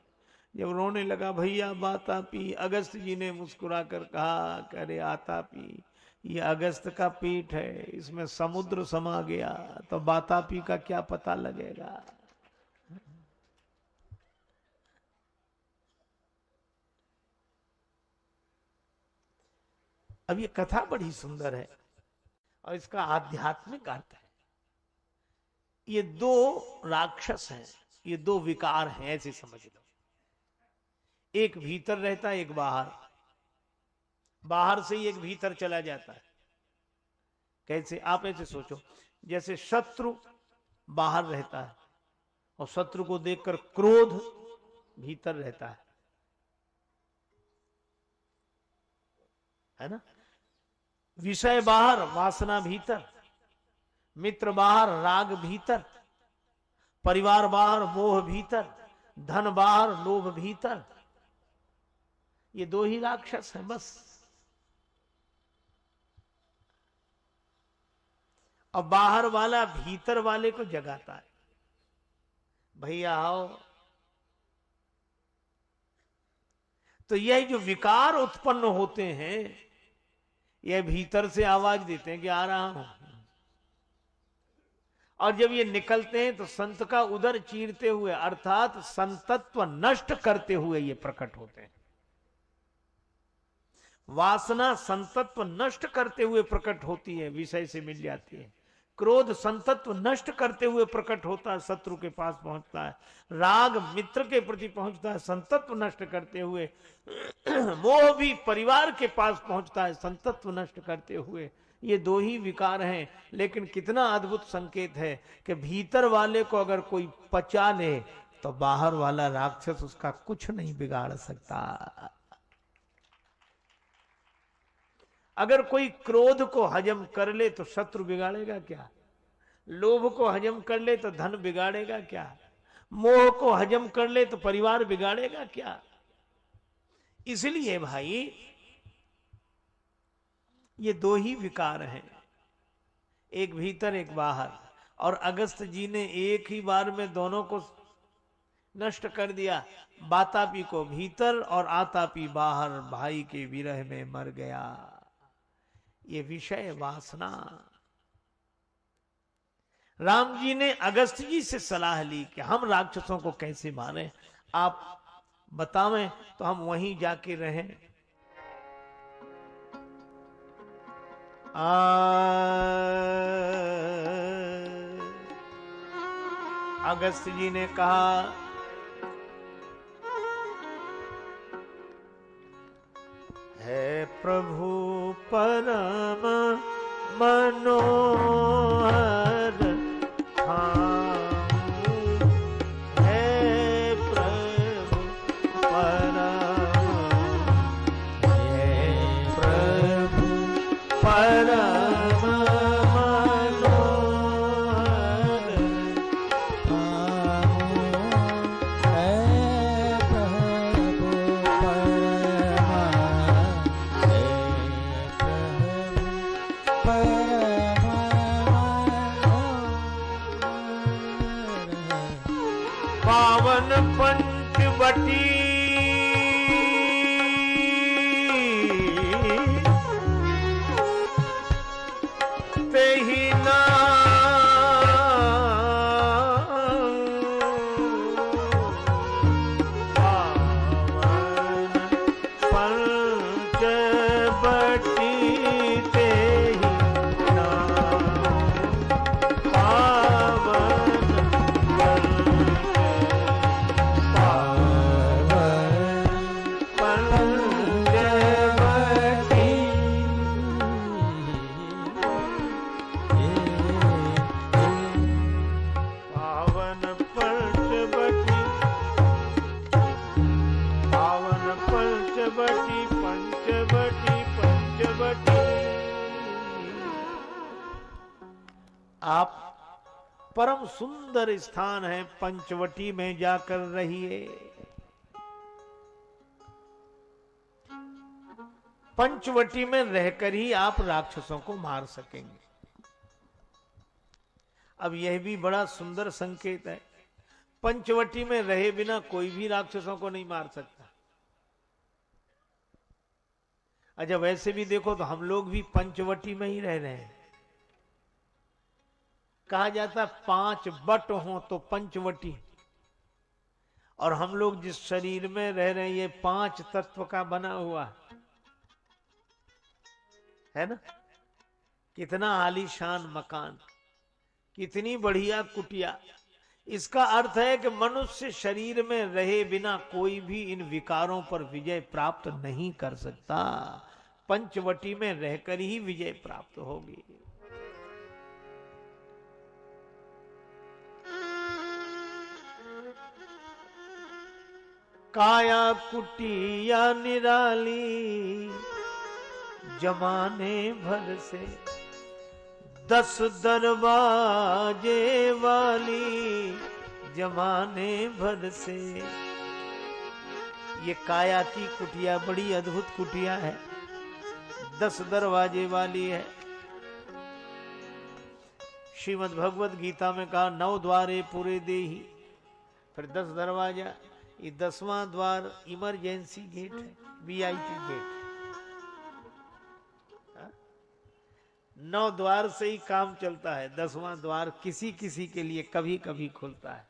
जब रोने लगा भैया बातापी, अगस्त जी ने मुस्कुरा कर कहा करे आतापी ये अगस्त का पीठ है, इसमें समुद्र समा गया तो बातापी का क्या पता लगेगा। अब ये कथा बड़ी सुंदर है और इसका आध्यात्मिक अर्थ है। ये दो राक्षस हैं, ये दो विकार हैं, ऐसे समझ लो। एक भीतर रहता है, एक बाहर। बाहर से ही एक भीतर चला जाता है। कैसे? आप ऐसे सोचो, जैसे शत्रु बाहर रहता है और शत्रु को देखकर क्रोध भीतर रहता है ना? विषय बाहर, वासना भीतर। मित्र बाहर, राग भीतर। परिवार बाहर, मोह भीतर। धन बाहर, लोभ भीतर। ये दो ही राक्षस हैं बस। और बाहर वाला भीतर वाले को जगाता है, भैया आओ। तो यह जो विकार उत्पन्न होते हैं, यह भीतर से आवाज देते हैं कि आ रहा हूं। और जब ये निकलते हैं तो संत का उदर चीरते हुए, अर्थात संतत्व नष्ट करते हुए ये प्रकट होते हैं। वासना संतत्व नष्ट करते हुए प्रकट होती है, विषय से मिल जाती है। क्रोध संतत्व नष्ट करते हुए प्रकट होता है, शत्रु के पास पहुंचता है। राग मित्र के प्रति पहुंचता है, संतत्व नष्ट करते हुए। मोह भी परिवार के पास पहुंचता है, संतत्व नष्ट करते हुए। ये दो ही विकार हैं, लेकिन कितना अद्भुत संकेत है कि भीतर वाले को अगर कोई पचा ले तो बाहर वाला राक्षस उसका कुछ नहीं बिगाड़ सकता। अगर कोई क्रोध को हजम कर ले तो शत्रु बिगाड़ेगा क्या? लोभ को हजम कर ले तो धन बिगाड़ेगा क्या? मोह को हजम कर ले तो परिवार बिगाड़ेगा क्या? इसलिए भाई ये दो ही विकार हैं, एक भीतर एक बाहर। और अगस्त जी ने एक ही बार में दोनों को नष्ट कर दिया। बातापी को भीतर और आतापी बाहर, भाई के विरह में मर गया। ये विषय वासना। राम जी ने अगस्त जी से सलाह ली कि हम राक्षसों को कैसे मारें, आप बतावें तो हम वहीं जाके रहें। अगस्त जी ने कहा है प्रभु परम मनोहर ठाऊ, है प्रभु परम, है परम पावन पंचवटी तेहि आप परम सुंदर स्थान है पंचवटी में जाकर रहिए। पंचवटी में रहकर ही आप राक्षसों को मार सकेंगे। अब यह भी बड़ा सुंदर संकेत है, पंचवटी में रहे बिना कोई भी राक्षसों को नहीं मार सकता। अच्छा वैसे भी देखो तो हम लोग भी पंचवटी में ही रह रहे हैं। कहा जाता 5 बट हो तो पंचवटी, और हम लोग जिस शरीर में रह रहे हैं ये 5 तत्व का बना हुआ है ना। कितना आलीशान मकान, कितनी बढ़िया कुटिया। इसका अर्थ है कि मनुष्य शरीर में रहे बिना कोई भी इन विकारों पर विजय प्राप्त नहीं कर सकता। पंचवटी में रहकर ही विजय प्राप्त होगी। काया कुटिया निराली जमाने भर से, 10 दरवाजे वाली जमाने भर से। ये काया की कुटिया बड़ी अद्भुत कुटिया है, 10 दरवाजे वाली है। श्रीमद् भगवत गीता में कहा 9 द्वारे पूरे देही, फिर 10 दरवाजा। ये 10वां द्वार इमरजेंसी गेट है, वीआईपी गेट। 9 द्वार से ही काम चलता है, 10वां द्वार किसी किसी के लिए कभी कभी खुलता है।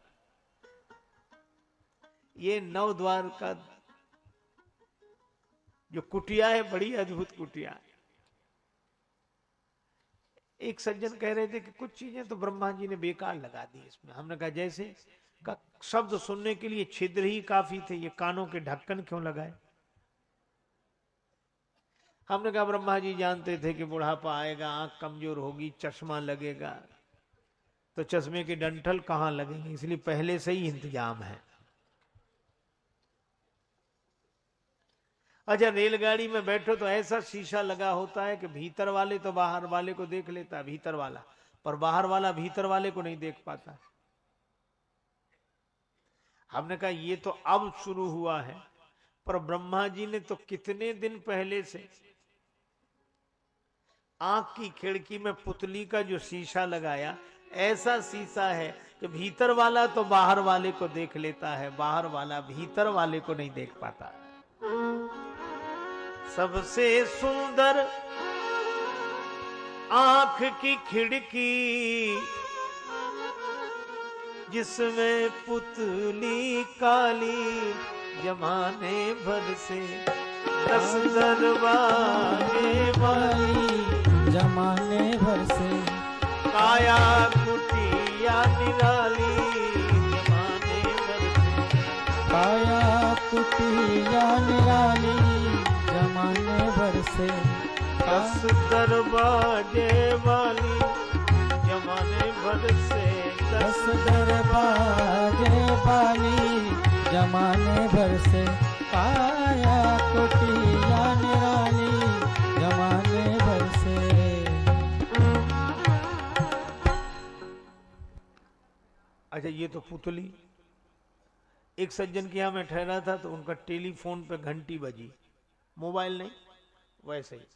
ये 9 द्वार का जो कुटिया है बड़ी अद्भुत कुटिया है। एक सज्जन कह रहे थे कि कुछ चीजें तो ब्रह्मा जी ने बेकार लगा दी इसमें। हमने कहा जैसे का शब्द सुनने के लिए छिद्र ही काफी थे, ये कानों के ढक्कन क्यों लगाए। हमने कहा ब्रह्मा जी जानते थे कि बुढ़ापा आएगा, आंख कमजोर होगी, चश्मा लगेगा, तो चश्मे के डंठल कहां लगेंगे, इसलिए पहले से ही इंतजाम है। अच्छा रेलगाड़ी में बैठो तो ऐसा शीशा लगा होता है कि भीतर वाले तो बाहर वाले को देख लेता है, भीतर वाला, पर बाहर वाला भीतर वाले को नहीं देख पाता। हमने कहा ये तो अब शुरू हुआ है, पर ब्रह्मा जी ने तो कितने दिन पहले से आंख की खिड़की में पुतली का जो शीशा लगाया, ऐसा शीशा है कि भीतर वाला तो बाहर वाले को देख लेता है, बाहर वाला भीतर वाले को नहीं देख पाता। सबसे सुंदर आंख की खिड़की जिसमें पुतली काली जमाने भर से, 10 दरवाजे वाली जमाने भर से। काया कुटिया निराली जमाने भर से, काया कुटिया निराली जमाने भर से। 10 दरवाजे वाली जमाने भर से, 10 दरवाजे वाली जमाने भर से। काया कुटिया निराली जमाने भर से। अच्छा ये तो पुतली। एक सज्जन के यहाँ मैं ठहरा था तो उनका टेलीफोन पे घंटी बजी, मोबाइल नहीं, वैसे ही।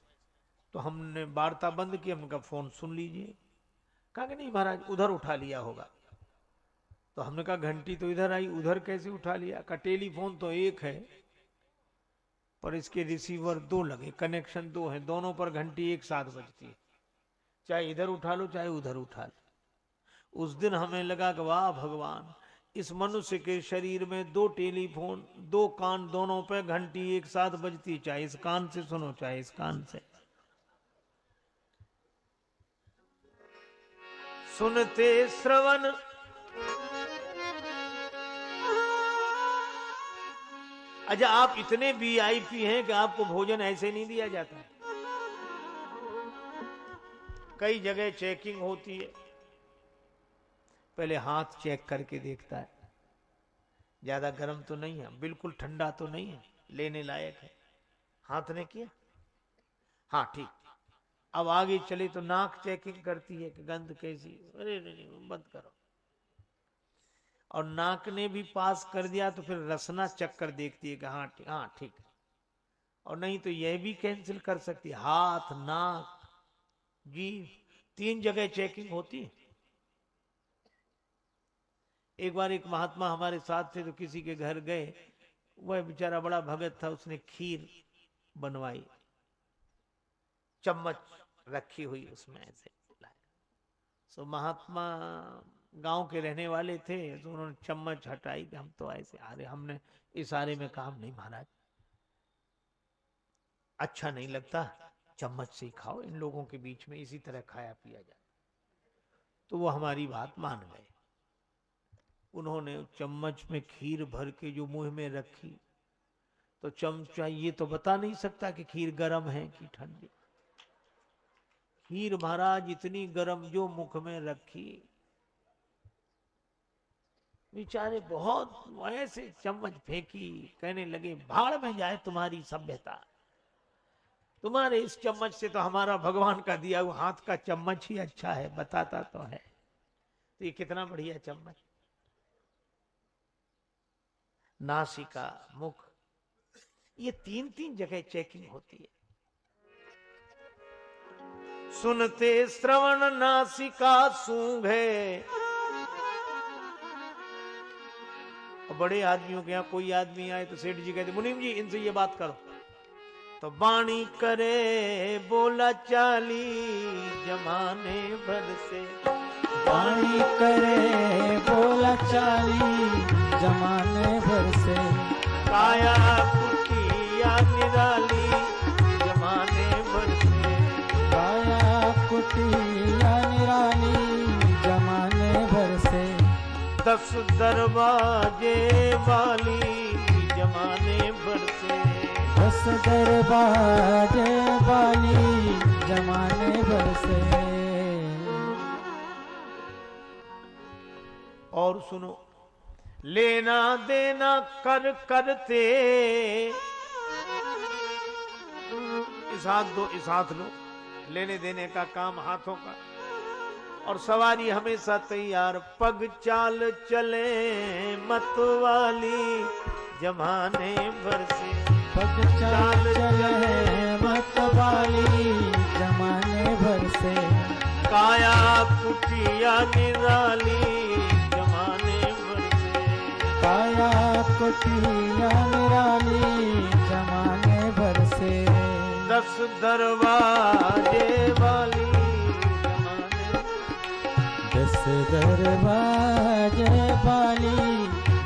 तो हमने वार्ता बंद की, हमने कहा फोन सुन लीजिए। कहा कि नहीं महाराज उधर उठा लिया होगा। तो हमने कहा घंटी तो इधर आई, उधर कैसे उठा लिया? का टेलीफोन तो एक है पर इसके रिसीवर दो लगे, कनेक्शन दो है, दोनों पर घंटी एक साथ बजती है, चाहे इधर उठा लो चाहे उधर उठा लो। उस दिन हमें लगा कि वाह भगवान, इस मनुष्य के शरीर में दो टेलीफोन, दो कान, दोनों पे घंटी एक साथ बजती, चाहे इस कान से सुनो चाहे इस कान से। सुनते श्रवण अच्छा आप इतने वीआईपी हैं कि आपको भोजन ऐसे नहीं दिया जाता। कई जगह चेकिंग होती है, पहले हाथ चेक करके देखता है, ज्यादा गर्म तो नहीं है, बिल्कुल ठंडा तो नहीं है, लेने लायक है। हाथ ने किया, हाँ ठीक। अब आगे चले तो नाक चेकिंग करती है कि गंध कैसी, अरे नहीं बंद करो। और नाक ने भी पास कर दिया तो फिर रसना चक्कर देखती है कि हाँ ठीक है। और नहीं तो यह भी कैंसिल कर सकती है, हाथ, नाक, जीभ, तीन जगह चेकिंग होती है। एक बार एक महात्मा हमारे साथ थे तो किसी के घर गए, वह बेचारा बड़ा भगत था, उसने खीर बनवाई, चम्मच रखी हुई उसमें ऐसे लाए। सो महात्मा गांव के रहने वाले थे तो उन्होंने चम्मच हटाई कि हम तो ऐसे आ रहे, हमने इशारे में काम नहीं महाराज, अच्छा नहीं लगता, चम्मच से ही खाओ, इन लोगों के बीच में इसी तरह खाया पिया जाए। तो वो हमारी बात मान गए। उन्होंने चम्मच में खीर भर के जो मुंह में रखी, तो चमचा ये तो बता नहीं सकता कि खीर गर्म है कि ठंडी। खीर महाराज इतनी गर्म जो मुख में रखी, बेचारे बहुत ऐसे चम्मच फेंकी, कहने लगे भाड़ में जाए तुम्हारी सभ्यता, तुम्हारे इस चम्मच से तो हमारा भगवान का दिया हुआ हाथ का चम्मच ही अच्छा है, बताता तो है। तो ये कितना बढ़िया चम्मच। नासिका, मुख, ये तीन तीन जगह चेकिंग होती है। सुनते श्रवण नासिका सूंघे। बड़े आदमियों के यहाँ कोई आदमी आए तो सेठ जी कहते मुनीम जी इनसे ये बात करो, तो बाणी करे बोला चाली जमाने भर से। वाणी करे बोला चाली जमाने भर से। काया कुटिया निराली जमाने भर से। काया कुटिया निराली जमाने भर से। 10 दरवाजे वाली जमाने भर से। 10 दरवाजे वाली जमाने भर से। और सुनो, लेना देना कर करते, इस हाथ दो इस हाथ लो, लेने देने का काम हाथों का। और सवारी हमेशा तैयार, पग चाल चले मतवाली जमाने भर से। पग चाल चले मतवाली जमाने भर से। काया कुटिया निराली जमाने भर से। काया कुटिया निराली जमाने भर से। 10 दरवाजे वाली जमाने। 10 दरवाजे वाली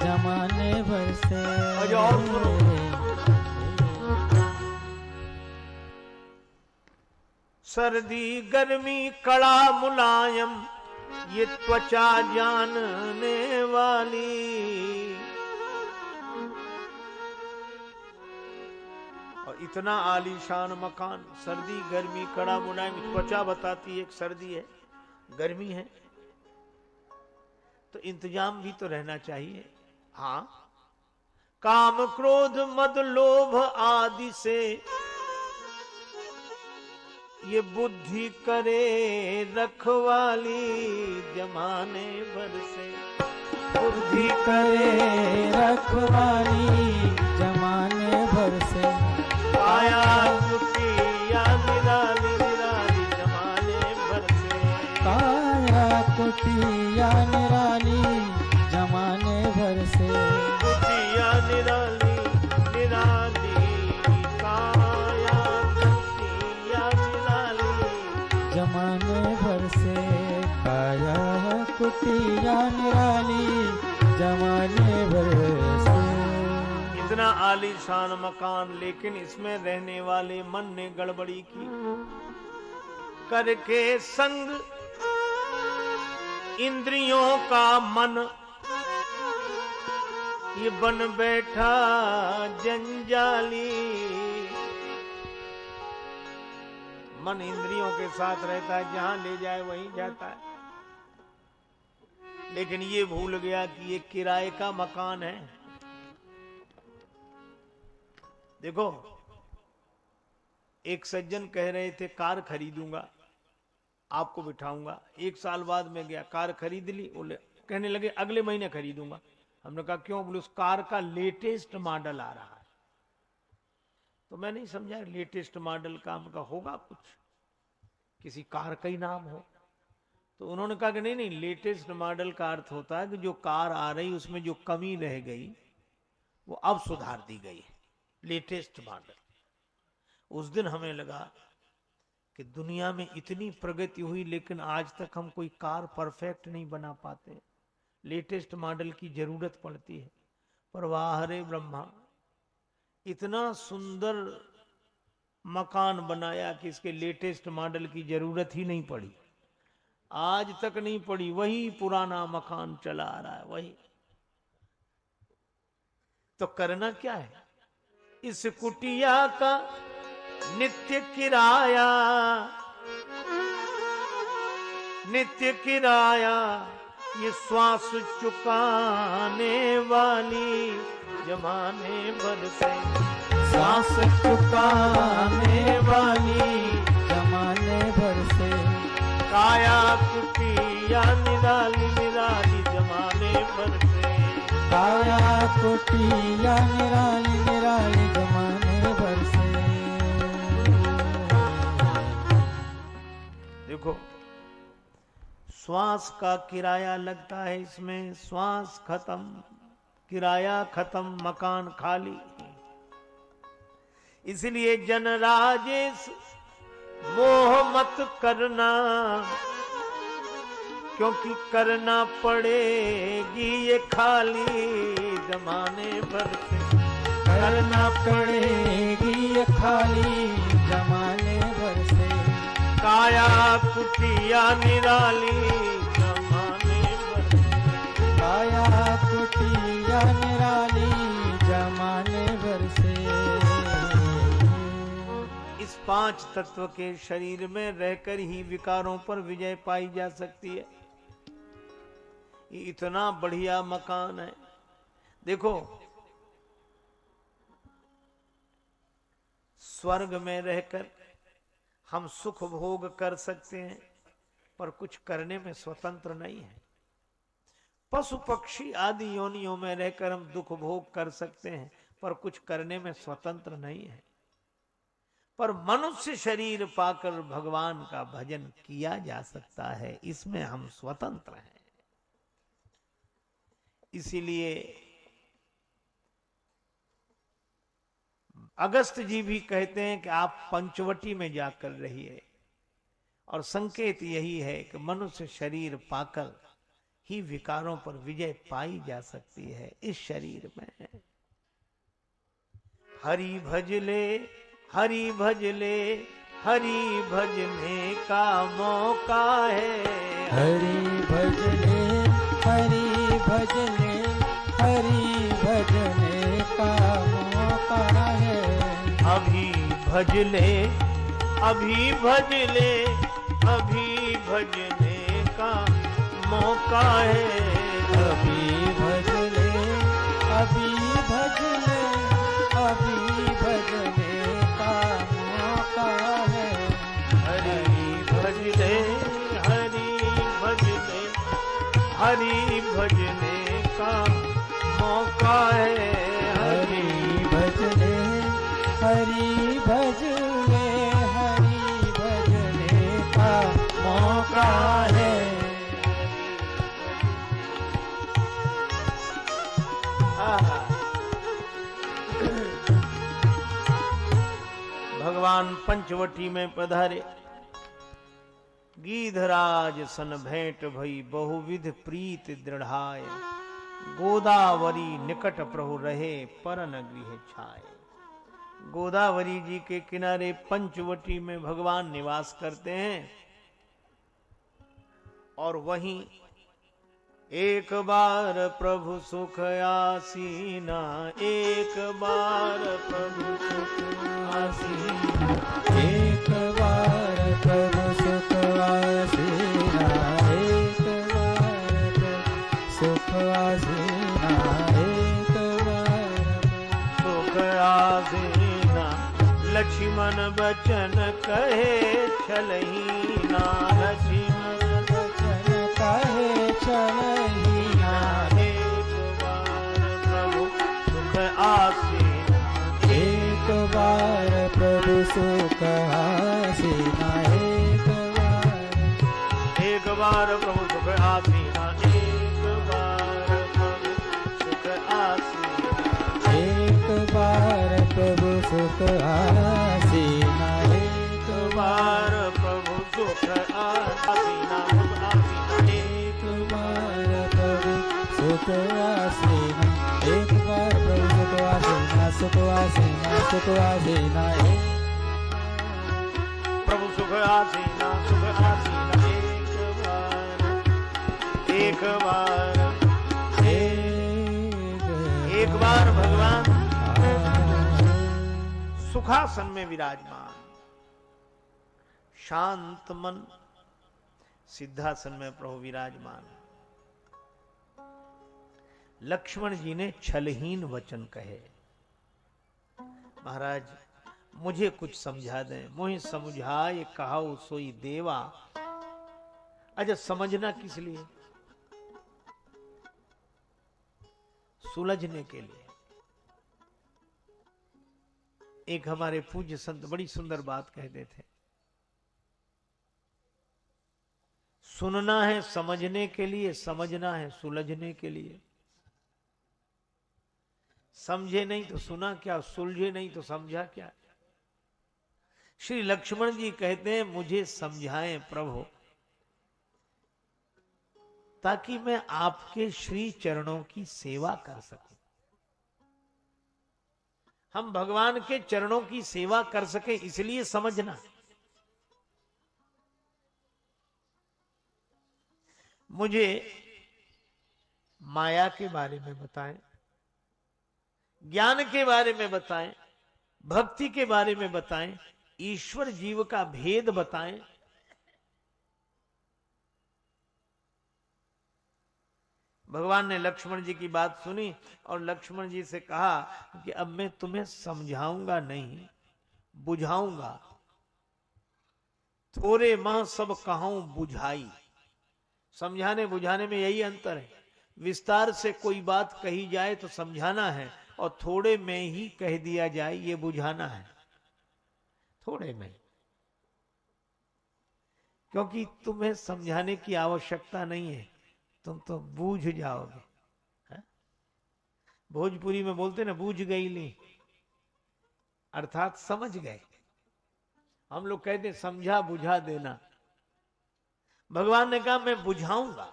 जमाने भर से। और सुनो, सर्दी गर्मी कड़ा मुलायम ये त्वचा जानने वाली। और इतना आलीशान मकान, सर्दी गर्मी कड़ा मुलायम, त्वचा बताती है एक सर्दी है गर्मी है, तो इंतजाम भी तो रहना चाहिए। हाँ, काम क्रोध मद लोभ आदि से ये बुद्धि करे रखवाली जमाने भर से। बुद्धि करे रखवाली जमाने भर से। काया कुटिया निराली निराली जमाने भर से। काया कुटिया निराली जमाने भर से। कुटिया निराली निराली काया कुटिया निराली जमाने भर से। काया कुटिया निराली जमाने भर से। इतना आलीशान मकान, लेकिन इसमें रहने वाले मन ने गड़बड़ी की। करके संग इंद्रियों का मन, ये बन बैठा जंजाली। मन इंद्रियों के साथ रहता है, जहां ले जाए वहीं जाता है, लेकिन ये भूल गया कि ये किराए का मकान है। देखो, एक सज्जन कह रहे थे कार खरीदूंगा, आपको बिठाऊंगा। 1 साल बाद में गया, कार खरीद ली। बोले, कहने लगे अगले महीने खरीदूंगा। हमने कहा क्यों? बोले उस कार का लेटेस्ट मॉडल आ रहा है। तो मैं नहीं समझा लेटेस्ट मॉडल का हमका होगा कुछ, किसी कार का ही नाम हो। तो उन्होंने कहा कि नहीं नहीं, लेटेस्ट मॉडल का अर्थ होता है कि जो कार आ रही उसमें जो कमी रह गई वो अब सुधार दी गई है, लेटेस्ट मॉडल। उस दिन हमें लगा कि दुनिया में इतनी प्रगति हुई, लेकिन आज तक हम कोई कार परफेक्ट नहीं बना पाते। लेटेस्ट मॉडल की जरूरत पड़ती है। पर वाह रे ब्रह्मा, इतना सुंदर मकान बनाया कि इसके लेटेस्ट मॉडल की जरूरत ही नहीं पड़ी, आज तक नहीं पड़ी। वही पुराना मकान चला आ रहा है, वही। तो करना क्या है? इस कुटिया का नित्य किराया, नित्य किराया, ये श्वास चुकाने वाली जमाने भर से। सांस चुकाने वाली जमाने भर से। काया कुटिया निराली निराली जमाने भर से। काया कुटिया निराली निराली जमाने भर से। देखो, श्वास का किराया लगता है इसमें, श्वास खत्म, किराया खत्म, मकान खाली। इसलिए जन राजेश मोह मत करना, क्योंकि करना पड़ेगी ये खाली जमाने भर से। करना पड़ेगी ये खाली जमाने भर से। काया कुटिया निराली जमाने भर से। काया कुटिया निराली जमाने भर से। इस 5 तत्व के शरीर में रहकर ही विकारों पर विजय पाई जा सकती है। ये इतना बढ़िया मकान है। देखो, स्वर्ग में रहकर हम सुख भोग कर सकते हैं, पर कुछ करने में स्वतंत्र नहीं है। पशु पक्षी आदि योनियों में रहकर हम दुख भोग कर सकते हैं, पर कुछ करने में स्वतंत्र नहीं है। पर मनुष्य शरीर पाकर भगवान का भजन किया जा सकता है, इसमें हम स्वतंत्र हैं। इसीलिए अगस्त जी भी कहते हैं कि आप पंचवटी में जाकर रहिए, और संकेत यही है कि मनुष्य शरीर पाकर ही विकारों पर विजय पाई जा सकती है। इस शरीर में हरि भजले, हरि भजले, हरि भजने का मौका है। हरि भजने, हरि भजने, हरि भजने का मौका है। अभी भजले, अभी भजले, अभी भजने का मौका है। अभी भजने, अभी भजने, अभी भजने का मौका है। हरि भजले, हरि भजले, हरि भजने पंचवटी में पधारे। गीधराज सन भेंट भई बहुविध प्रीत दृढ़ाए। गोदावरी निकट प्रभु रहे पर न गृह छाए। गोदावरी जी के किनारे पंचवटी में भगवान निवास करते हैं और वहीं एक बार प्रभु सुख आसीना, एक बार प्रभु सुख आसीना, एक बार प्रभु सुख आसीना, एक बार प्रभु सुख आसीना, एक बार सुख आसीना। लक्ष्मण बचन कहे छलहीना, लक्ष्मण बचन कहे छलहीना। एक बार प्रभु सुख आसीना, एक बार प्रभु सुख आसीना, एक बार प्रभु सुख आसीना, एक बार प्रभु सुख आसीना, एक बार प्रभु सुख आसीना, एक बार प्रभु सुख आसीना, एक बार प्रभु सुख आसीना, एक बार प्रभु सुख आसीना, सुख आसीना, सुख आसीना, प्रभु सुख आसीना, सुख आसीना, एक बार एक बार भगवान सुखासन में विराजमान, शांत मन सिद्धासन में प्रभु विराजमान। लक्ष्मण जी ने छलहीन वचन कहे, महाराज मुझे कुछ समझा दें, मोहि समझाए कहाऊ सोई देवा। अच्छा, समझना किस लिए? सुलझने के लिए। एक हमारे पूज्य संत बड़ी सुंदर बात कहते थे, सुनना है समझने के लिए, समझना है सुलझने के लिए। समझे नहीं तो सुना क्या, सुलझे नहीं तो समझा क्या। श्री लक्ष्मण जी कहते हैं मुझे समझाएं प्रभु, ताकि मैं आपके श्री चरणों की सेवा कर सकूं। हम भगवान के चरणों की सेवा कर सके, इसलिए समझना। मुझे माया के बारे में बताएं, ज्ञान के बारे में बताएं, भक्ति के बारे में बताएं, ईश्वर जीव का भेद बताएं। भगवान ने लक्ष्मण जी की बात सुनी और लक्ष्मण जी से कहा कि अब मैं तुम्हें समझाऊंगा नहीं, बुझाऊंगा। थोड़े मां सब कहाऊं बुझाई। समझाने बुझाने में यही अंतर है। विस्तार से कोई बात कही जाए तो समझाना है, और थोड़े में ही कह दिया जाए ये बुझाना है। थोड़े में, क्योंकि तुम्हें समझाने की आवश्यकता नहीं है, तुम तो बूझ जाओगे। है? भोजपुरी में बोलते ना, बूझ गई ली, अर्थात समझ गए। हम लोग कहते समझा बुझा देना। भगवान ने कहा मैं बुझाऊंगा।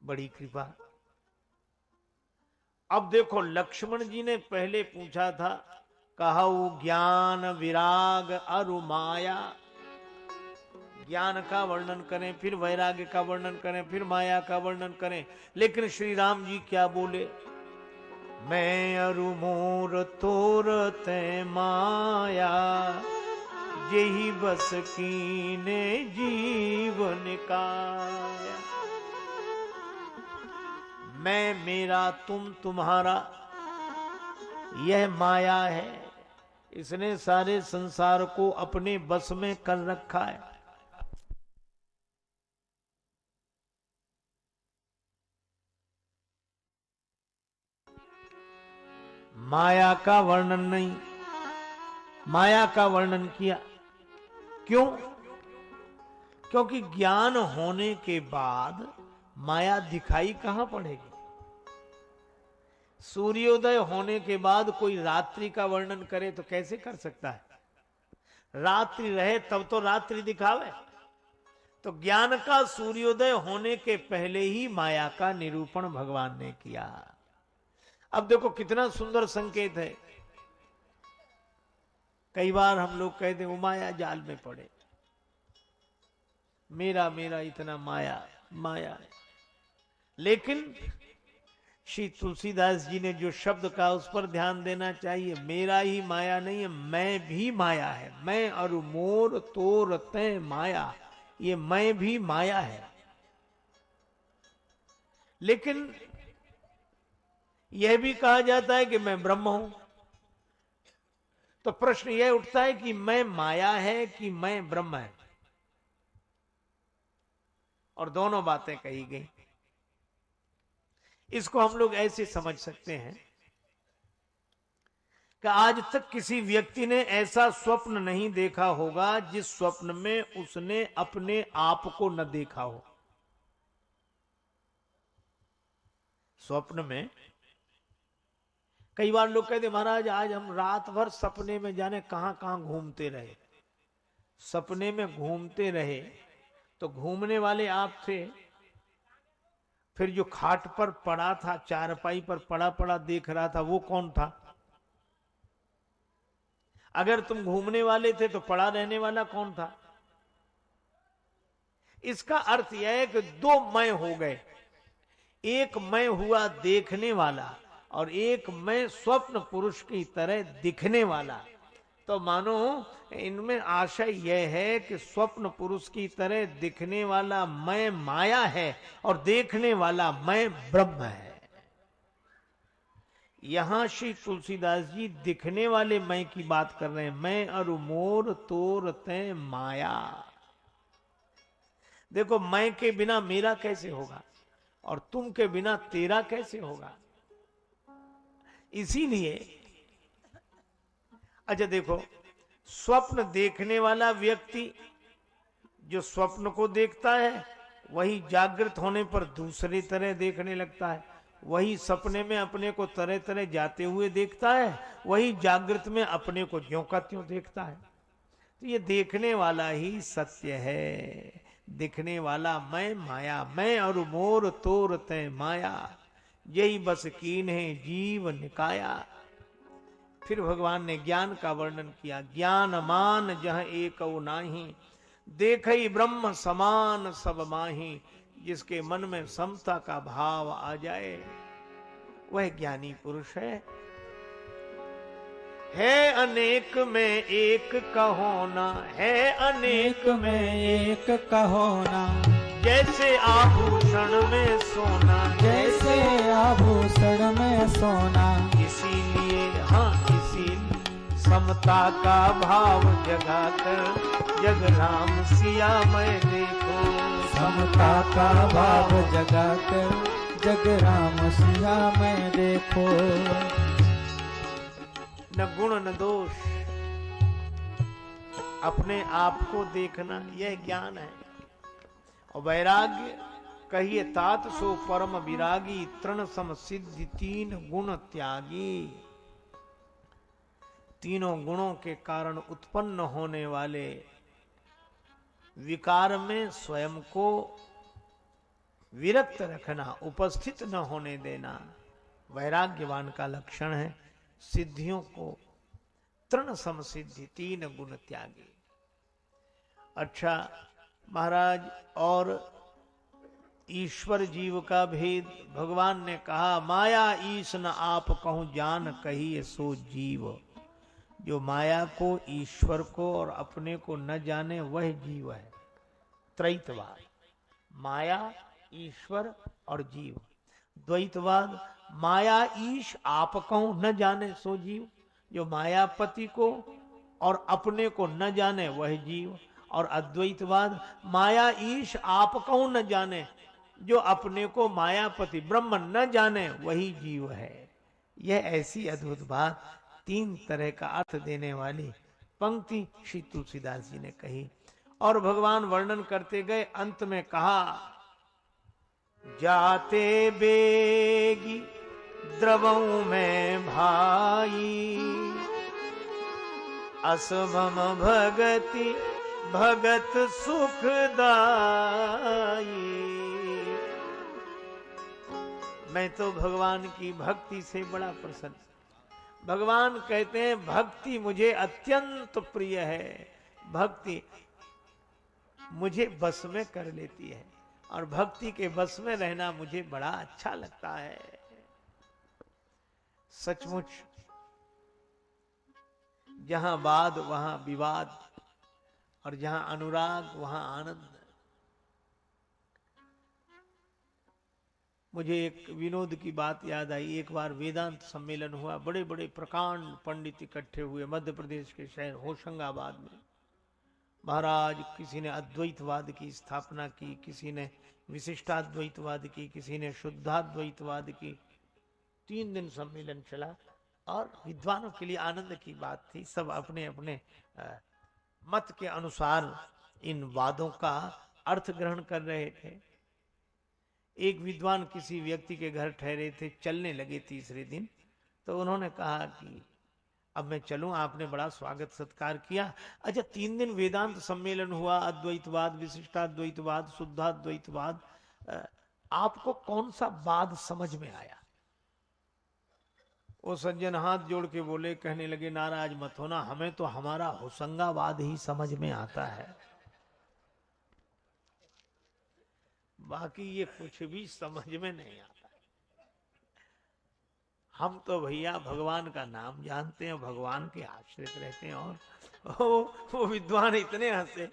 बड़ी कृपा। अब देखो, लक्ष्मण जी ने पहले पूछा था, कहऊ ज्ञान विराग अरु माया। ज्ञान का वर्णन करें, फिर वैराग्य का वर्णन करें, फिर माया का वर्णन करें। लेकिन श्री राम जी क्या बोले? मैं अरु मोर तोर ते माया, जेहि बस कीने जीवन काया। मैं मेरा, तुम तुम्हारा, यह माया है। इसने सारे संसार को अपने बस में कर रखा है। माया का वर्णन नहीं, माया का वर्णन किया। क्यों? क्योंकि ज्ञान होने के बाद माया दिखाई कहां पड़ेगी? सूर्योदय होने के बाद कोई रात्रि का वर्णन करे तो कैसे कर सकता है? रात्रि रहे तब तो रात्रि दिखावे। तो ज्ञान का सूर्योदय होने के पहले ही माया का निरूपण भगवान ने किया। अब देखो कितना सुंदर संकेत है। कई बार हम लोग कहते वो माया जाल में पड़े, मेरा मेरा इतना माया माया है। लेकिन श्री तुलसीदास जी ने जो शब्द कहा उस पर ध्यान देना चाहिए। मेरा ही माया नहीं है, मैं भी माया है। मैं और मोर तोर तय माया, ये मैं भी माया है। लेकिन यह भी कहा जाता है कि मैं ब्रह्म हूं। तो प्रश्न यह उठता है कि मैं माया है कि मैं ब्रह्म है? और दोनों बातें कही गई। इसको हम लोग ऐसे समझ सकते हैं कि आज तक किसी व्यक्ति ने ऐसा स्वप्न नहीं देखा होगा जिस स्वप्न में उसने अपने आप को न देखा हो। स्वप्न में कई बार लोग कहते महाराज आज हम रात भर सपने में जाने कहां कहां घूमते रहे। सपने में घूमते रहे तो घूमने वाले आप थे, फिर जो खाट पर पड़ा था, चारपाई पर पड़ा पड़ा देख रहा था, वो कौन था? अगर तुम घूमने वाले थे तो पड़ा रहने वाला कौन था? इसका अर्थ यह है कि दो मैं हो गए। एक मैं हुआ देखने वाला और एक मैं स्वप्न पुरुष की तरह दिखने वाला। तो मानो इनमें आशय यह है कि स्वप्न पुरुष की तरह दिखने वाला मैं माया है और देखने वाला मैं ब्रह्म है। यहां श्री तुलसीदास जी दिखने वाले मैं की बात कर रहे हैं। मैं और मोर तोर तय माया। देखो मैं के बिना मेरा कैसे होगा और तुम के बिना तेरा कैसे होगा? इसीलिए अच्छा देखो, स्वप्न देखने वाला व्यक्ति जो स्वप्न को देखता है वही जागृत होने पर दूसरी तरह देखने लगता है। वही सपने में अपने को तरह तरह जाते हुए देखता है, वही जागृत में अपने को ज्यों का त्यों देखता है। तो ये देखने वाला ही सत्य है। दिखने वाला मैं माया, मैं और मोर तोर तय माया, यही बस कीन है जीव निकाया। फिर भगवान ने ज्ञान का वर्णन किया। ज्ञान मान जह एक नाही, देखई ब्रह्म समान सब माही। जिसके मन में समता का भाव आ जाए वह ज्ञानी पुरुष है अनेक में एक कहो ना, है अनेक में एक कहो ना। जैसे आभूषण में सोना, जैसे आभूषण में सोना। इसीलिए हाँ इसीलिए समता का भाव जगाकर जग राम सिया मैं देखो। समता का भाव जगाकर जग राम सिया मैं देखो। न गुण न दोष, अपने आप को देखना यह ज्ञान है। और वैराग्य कहिए तात सो परम विरागी, तृण सम सिद्धि तीन गुण त्यागी। तीनों गुणों के कारण उत्पन्न होने वाले विकार में स्वयं को विरक्त रखना, उपस्थित न होने देना वैराग्यवान का लक्षण है। सिद्धियों को तृण सम सिद्धि तीन गुण त्यागी। अच्छा महाराज, और ईश्वर जीव का भेद भगवान ने कहा, माया ईश न आप कहूं जान कहिए सो जीव। जो माया को, ईश्वर को और अपने को न जाने वह जीव है। त्रैतवाद, माया, ईश्वर और जीव। द्वैतवाद, माया ईश आप कहूं न जाने सो जीव। जो मायापति को और अपने को न जाने वह जीव। और अद्वैतवाद, माया ईश आप कहूं न जाने, जो अपने को मायापति ब्रह्म न जाने वही जीव है। यह ऐसी अद्भुत बात, तीन तरह का अर्थ देने वाली पंक्ति श्री तुलसीदास जी ने कही। और भगवान वर्णन करते गए, अंत में कहा, जाते बेगी द्रवऊ में भाई, असमम भगति भगत सुखदाई। मैं तो भगवान की भक्ति से बड़ा प्रसन्न। भगवान कहते हैं भक्ति मुझे अत्यंत प्रिय है, भक्ति मुझे बस में कर लेती है और भक्ति के बस में रहना मुझे बड़ा अच्छा लगता है। सचमुच जहां वाद वहां विवाद और जहां अनुराग वहां आनंद। मुझे एक विनोद की बात याद आई। एक बार वेदांत सम्मेलन हुआ, बड़े बड़े प्रकांड पंडित इकट्ठे हुए मध्य प्रदेश के शहर होशंगाबाद में। महाराज किसी ने अद्वैतवाद की स्थापना की, किसी ने विशिष्टाद्वैतवाद की, किसी ने शुद्धाद्वैतवाद की। 3 दिन सम्मेलन चला और विद्वानों के लिए आनंद की बात थी। सब अपने अपने मत के अनुसार इन वादों का अर्थ ग्रहण कर रहे थे। एक विद्वान किसी व्यक्ति के घर ठहरे थे, चलने लगे तीसरे दिन, तो उन्होंने कहा कि अब मैं चलूं, आपने बड़ा स्वागत सत्कार किया। अच्छा 3 दिन वेदांत सम्मेलन हुआ, अद्वैतवाद, विशिष्टाद्वैतवाद, शुद्धाद्वैतवाद, आपको कौन सा वाद समझ में आया? वो सज्जन हाथ जोड़ के बोले, कहने लगे नाराज मत होना, हमें तो हमारा होशंगाबाद ही समझ में आता है, बाकी ये कुछ भी समझ में नहीं आता। हम तो भैया भगवान का नाम जानते हैं, भगवान के आश्रित रहते हैं। और वो विद्वान इतने हंसे,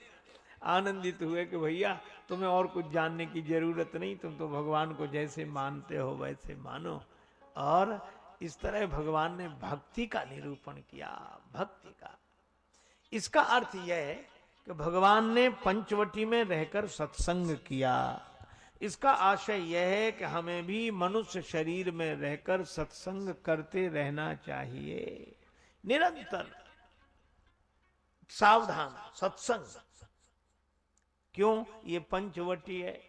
आनंदित हुए कि भैया तुम्हें और कुछ जानने की जरूरत नहीं, तुम तो भगवान को जैसे मानते हो वैसे मानो। और इस तरह भगवान ने भक्ति का निरूपण किया, भक्ति का। इसका अर्थ यह है कि भगवान ने पंचवटी में रहकर सत्संग किया। इसका आशय यह है कि हमें भी मनुष्य शरीर में रहकर सत्संग करते रहना चाहिए, निरंतर सावधान सत्संग। क्यों? ये पंचवटी है,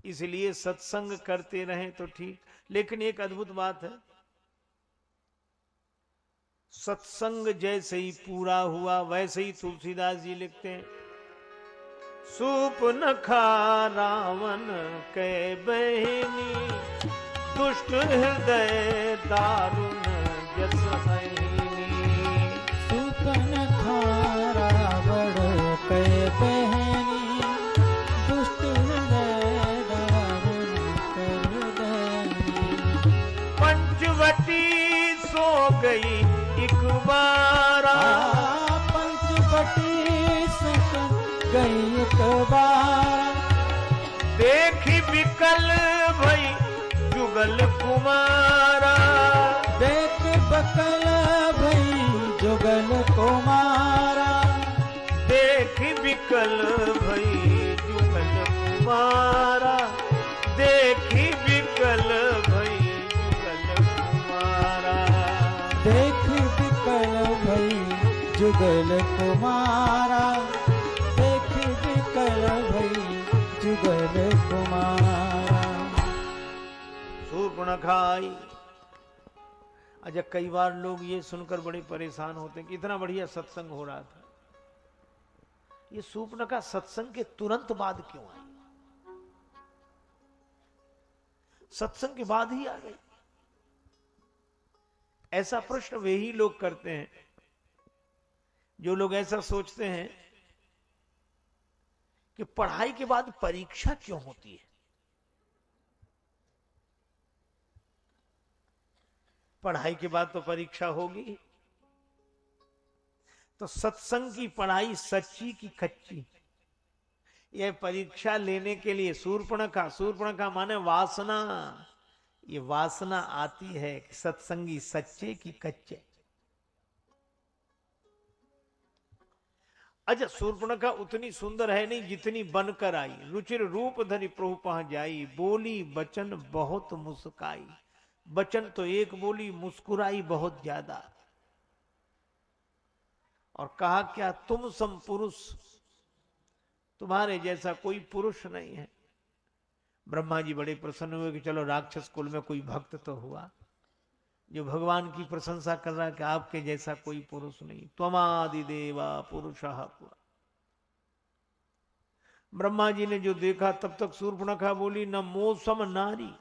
इसलिए सत्संग करते रहें तो ठीक। लेकिन एक अद्भुत बात है, सत्संग जैसे ही पूरा हुआ वैसे ही तुलसीदास जी लिखते हैं, सूपनखा रावण के बहिनी, दुष्ट हृदय दारुण जस अहिनी। सूपनखा रावण के बहिनी, दुष्ट हृदय दारुण करदनी। पंचवटी सो गई एक बारा, पंचवटी गई एक बार, देखी विकल भई जुगल कुमारा। देख बकल भई जुगल कुमारा, देखी विकल भई जुगल कुमारा, देखी विकल भई जुगल कुमारा। देख विकल भई जुगल कुमारा, जुगल कुमारा। शूर्पणखा आई। अच्छा कई बार लोग ये सुनकर बड़े परेशान होते हैं कि इतना बढ़िया सत्संग हो रहा था, ये शूर्पणखा सत्संग के तुरंत बाद क्यों आई? सत्संग के बाद ही आ गई? ऐसा प्रश्न वे ही लोग करते हैं जो लोग ऐसा सोचते हैं कि पढ़ाई के बाद परीक्षा क्यों होती है। पढ़ाई के बाद तो परीक्षा होगी। तो सत्संग की पढ़ाई सच्ची की कच्ची, यह परीक्षा लेने के लिए शूर्पणखा, शूर्पणखा माने वासना, ये वासना आती है कि सत्संगी सच्चे की कच्चे। अच्छा शूर्पणखा उतनी सुंदर है नहीं जितनी बनकर आई। रुचिर रूप धरि प्रभु पहुंच जाई, बोली बचन बहुत मुस्काई। बचन तो एक बोली, मुस्कुराई बहुत ज्यादा। और कहा क्या, तुम सम पुरुष, तुम्हारे जैसा कोई पुरुष नहीं है। ब्रह्मा जी बड़े प्रसन्न हुए कि चलो राक्षस कुल में कोई भक्त तो हुआ जो भगवान की प्रशंसा कर रहा है कि आपके जैसा कोई पुरुष नहीं, त्वमादि देवा पुरुषः पुरा। ब्रह्मा जी ने जो देखा तब तक शूर्पणखा बोली न मोसम नारी।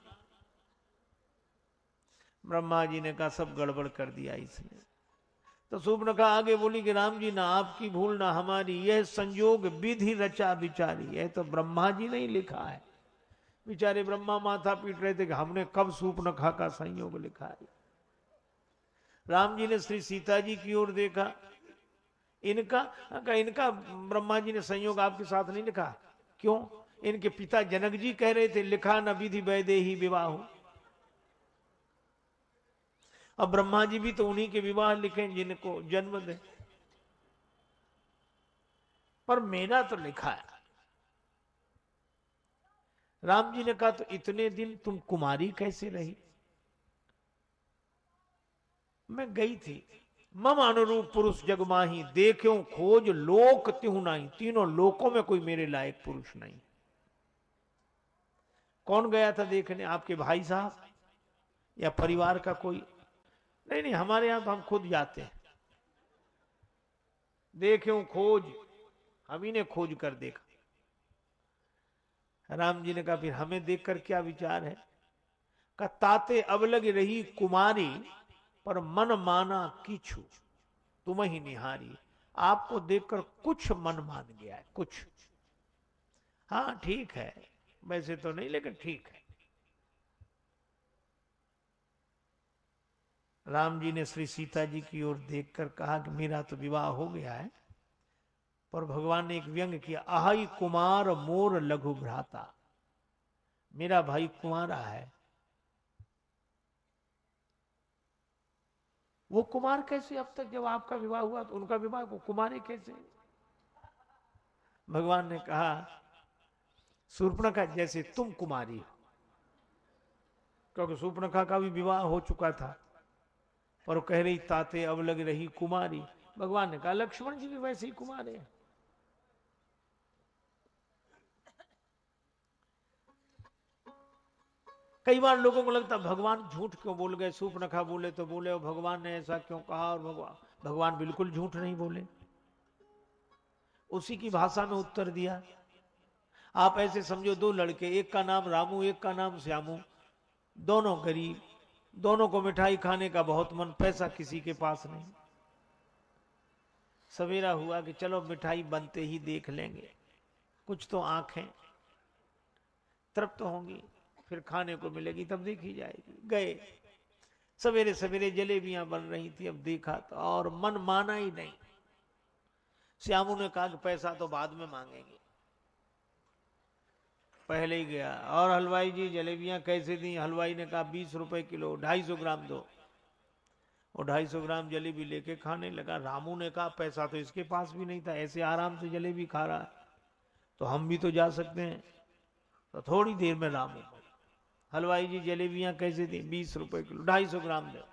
ब्रह्मा जी ने कहा सब गड़बड़ कर दिया इसने। तो शूर्पणखा आगे बोली कि राम जी ना आपकी भूल ना हमारी, यह संयोग विधि रचा विचारी, यह तो ब्रह्मा जी ने ही लिखा है। बेचारे ब्रह्मा माथा पीट रहे थे कि हमने कब शूर्पणखा का संयोग लिखा है। राम जी ने श्री सीता जी की ओर देखा, इनका ब्रह्मा जी ने संयोग आपके साथ नहीं लिखा। क्यों? इनके पिता जनक जी कह रहे थे लिखा न विधि वैदेही विवाह। अब ब्रह्मा जी भी तो उन्हीं के विवाह लिखे जिनको जन्म दे, पर मेरा तो लिखा है। राम जी ने कहा तो इतने दिन तुम कुमारी कैसे रही? मैं गई थी, मम अनुरूप पुरुष जगमाही, देखो खोज लोक त्यों नहीं, तीनों लोकों में कोई मेरे लायक पुरुष नहीं। कौन गया था देखने? आपके भाई साहब या परिवार का कोई? नहीं नहीं, हमारे यहां तो हम खुद जाते हैं। देखो खोज, हम ही ने खोज कर देखा। राम जी ने कहा फिर हमें देखकर क्या विचार है? का ताते अब लग रही कुमारी, पर मन माना किछु तुम ही निहारी। आपको देखकर कुछ मन मान गया है, कुछ। हाँ ठीक है, वैसे तो नहीं लेकिन ठीक है। राम जी ने श्री सीता जी की ओर देखकर कहा कि मेरा तो विवाह हो गया है, पर भगवान ने एक व्यंग किया, आहाई कुमार मोर लघु भ्राता, मेरा भाई कुमारा है। वो कुमार कैसे? अब तक जब आपका विवाह हुआ तो उनका विवाह को कुमारी कैसे? भगवान ने कहा शूर्पणखा जैसे तुम कुमारी हो, क्योंकि शूर्पणखा का भी विवाह हो चुका था, पर वो कह रही ताते अब लग रही कुमारी। भगवान ने कहा लक्ष्मण जी भी वैसे ही कुमार हैं। कई बार लोगों को लगता भगवान झूठ क्यों बोल गए, शूर्पणखा बोले तो बोले, और भगवान ने ऐसा क्यों कहा, और भगवान बिल्कुल झूठ नहीं बोले, उसी की भाषा में उत्तर दिया। आप ऐसे समझो दो लड़के, एक का नाम रामू एक का नाम श्यामू, दोनों गरीब, दोनों को मिठाई खाने का बहुत मन, पैसा किसी के पास नहीं। सवेरा हुआ कि चलो मिठाई बनते ही देख लेंगे, कुछ तो आंखें तृप्त होंगी, फिर खाने को मिलेगी तब देखी जाएगी। गए, सवेरे सवेरे जलेबियां बन रही थी, अब देखा तो और मन माना ही नहीं। श्यामू ने कहा कि पैसा तो बाद में मांगेंगे, पहले ही गया। और हलवाई जी जलेबियां कैसे दी? हलवाई ने कहा 20 रुपए किलो, 250 ग्राम दो। और 250 ग्राम जलेबी लेके खाने लगा। रामू ने कहा पैसा तो इसके पास भी नहीं था, ऐसे आराम से जलेबी खा रहा है, तो हम भी तो जा सकते हैं। तो थोड़ी देर में रामू, हलवाई जी जलेबियां कैसे दी? 20 रुपए किलो, 250 ग्राम दो।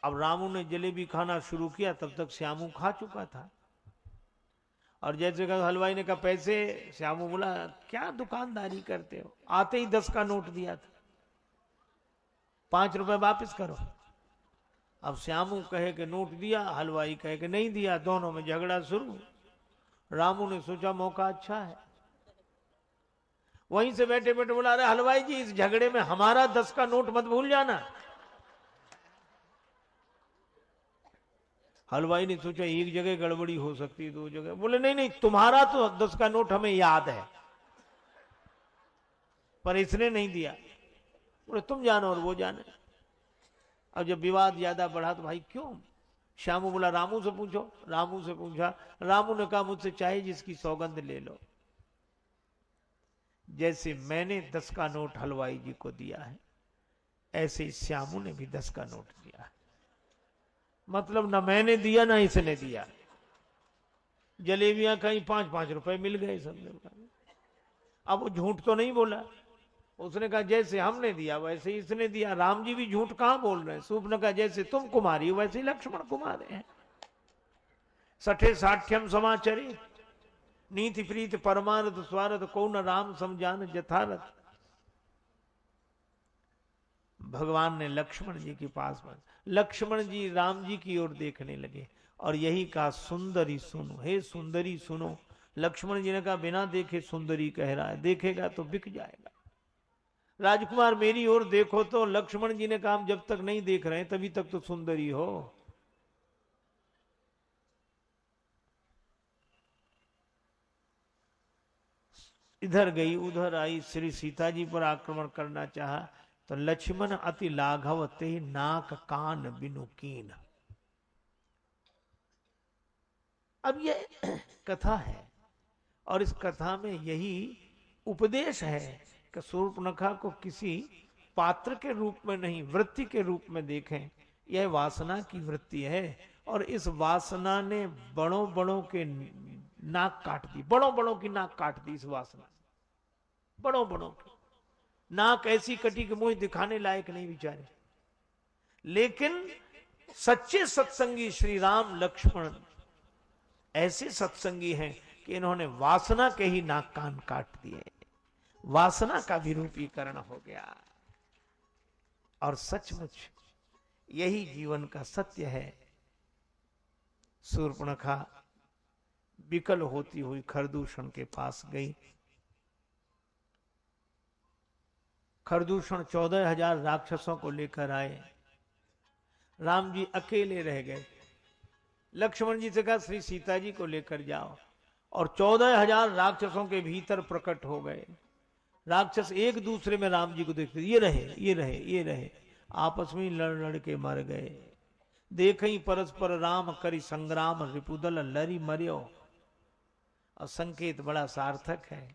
अब रामू ने जलेबी खाना शुरू किया, तब तक श्यामू खा चुका था। और जैसे कहा हलवाई ने कहा पैसे, श्यामू बोला क्या दुकानदारी करते हो, आते ही 10 का नोट दिया था, 5 रुपए वापस करो। अब श्यामू कहे कि नोट दिया, हलवाई कहे कि नहीं दिया, दोनों में झगड़ा शुरू। रामू ने सोचा मौका अच्छा है, वहीं से बैठे बैठे बोला अरे हलवाई जी इस झगड़े में हमारा 10 का नोट मत भूल जाना। हलवाई ने सोचा एक जगह गड़बड़ी हो सकती है, 2 जगह। बोले नहीं नहीं, तुम्हारा तो 10 का नोट हमें याद है, पर इसने नहीं दिया। बोले तुम जानो और वो जाने। अब जब विवाद ज्यादा बढ़ा तो भाई क्यों? श्यामू बोला रामू से पूछो। रामू से पूछा, रामू ने कहा मुझसे चाहे जिसकी सौगंध ले लो, जैसे मैंने 10 का नोट हलवाई जी को दिया है, ऐसे ही श्यामू ने भी 10 का नोट दिया है। मतलब ना मैंने दिया ना इसने दिया। जलेबियां कहीं 5-5 रुपए मिल गए सबने। अब वो झूठ तो नहीं बोला, उसने कहा जैसे हमने दिया वैसे ही इसने दिया। राम जी भी झूठ कहां बोल रहे हैं। सूप ने कहा जैसे तुम कुमारी हो वैसे ही लक्ष्मण कुमार हैं। सठे साठ्यम समाचरे नीति प्रीत परमार्थ स्वार्थ को न राम समझान जथारथ। भगवान ने लक्ष्मण जी के पास लक्ष्मण जी राम जी की ओर देखने लगे और यही कहा सुंदरी सुनो, हे सुंदरी सुनो। लक्ष्मण जी ने कहा बिना देखे सुंदरी कह रहा है, देखेगा तो बिक जाएगा। राजकुमार मेरी ओर देखो तो लक्ष्मण जी ने कहा हम जब तक नहीं देख रहे तभी तक तो सुंदरी हो। इधर गई उधर आई, श्री सीता जी पर आक्रमण करना चाहा तो लक्ष्मण अति लाघव ते नाक कान बिनु कीन। अब ये कथा है और इस कथा में यही उपदेश है कि शूर्पणखा को किसी पात्र के रूप में नहीं वृत्ति के रूप में देखें। यह वासना की वृत्ति है और इस वासना ने बड़ों बड़ों के नाक काट दी, बड़ों बड़ों की नाक काट दी। इस वासना बड़ों बड़ों की नाक ऐसी कटी कि मुझे दिखाने लायक नहीं बेचारे। लेकिन सच्चे सत्संगी श्री राम लक्ष्मण ऐसे सत्संगी हैं कि इन्होंने वासना के ही नाक कान काट दिए। वासना का विरूपीकरण हो गया और सचमुच यही जीवन का सत्य है। शूर्पणखा विकल होती हुई खरदूषण के पास गई। खरदूषण 14,000 राक्षसों को लेकर आए। राम जी अकेले रह गए। लक्ष्मण जी से कहा श्री सीता जी को लेकर जाओ और 14,000 राक्षसों के भीतर प्रकट हो गए। राक्षस एक दूसरे में राम जी को देखते, ये रहे ये रहे ये रहे, आपस में लड़ लड़ के मर गए। देखई परस्पर राम करी संग्राम रिपुदल लरी मरियो। और संकेत बड़ा सार्थक है।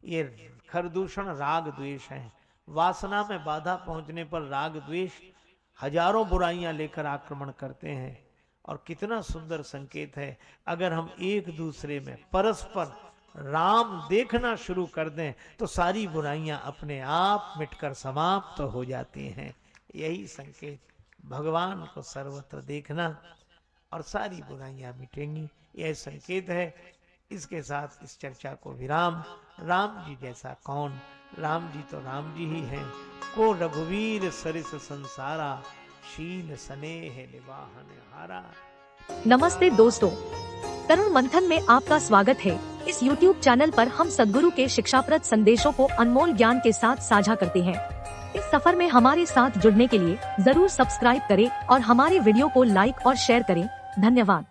ये खरदूषण राग द्वेष है। वासना में बाधा पहुंचने पर राग द्वेष हजारों बुराइयां लेकर आक्रमण करते हैं। और कितना सुंदर संकेत है, अगर हम एक दूसरे में परस्पर राम देखना शुरू कर दें तो सारी बुराइयां अपने आप मिटकर समाप्त हो जाती हैं। यही संकेत, भगवान को सर्वत्र देखना और सारी बुराइयां मिटेंगी, यह संकेत है। इसके साथ इस चर्चा को विराम। राम जी जैसा कौन, राम जी तो राम जी ही हैं। को रघुवीर सरिस संसारा, शील स्नेह निवाहन हारा। नमस्ते दोस्तों, तरुण मंथन में आपका स्वागत है। इस YouTube चैनल पर हम सद्गुरु के शिक्षाप्रद संदेशों को अनमोल ज्ञान के साथ साझा करते हैं। इस सफर में हमारे साथ जुड़ने के लिए जरूर सब्सक्राइब करें और हमारे वीडियो को लाइक और शेयर करें। धन्यवाद।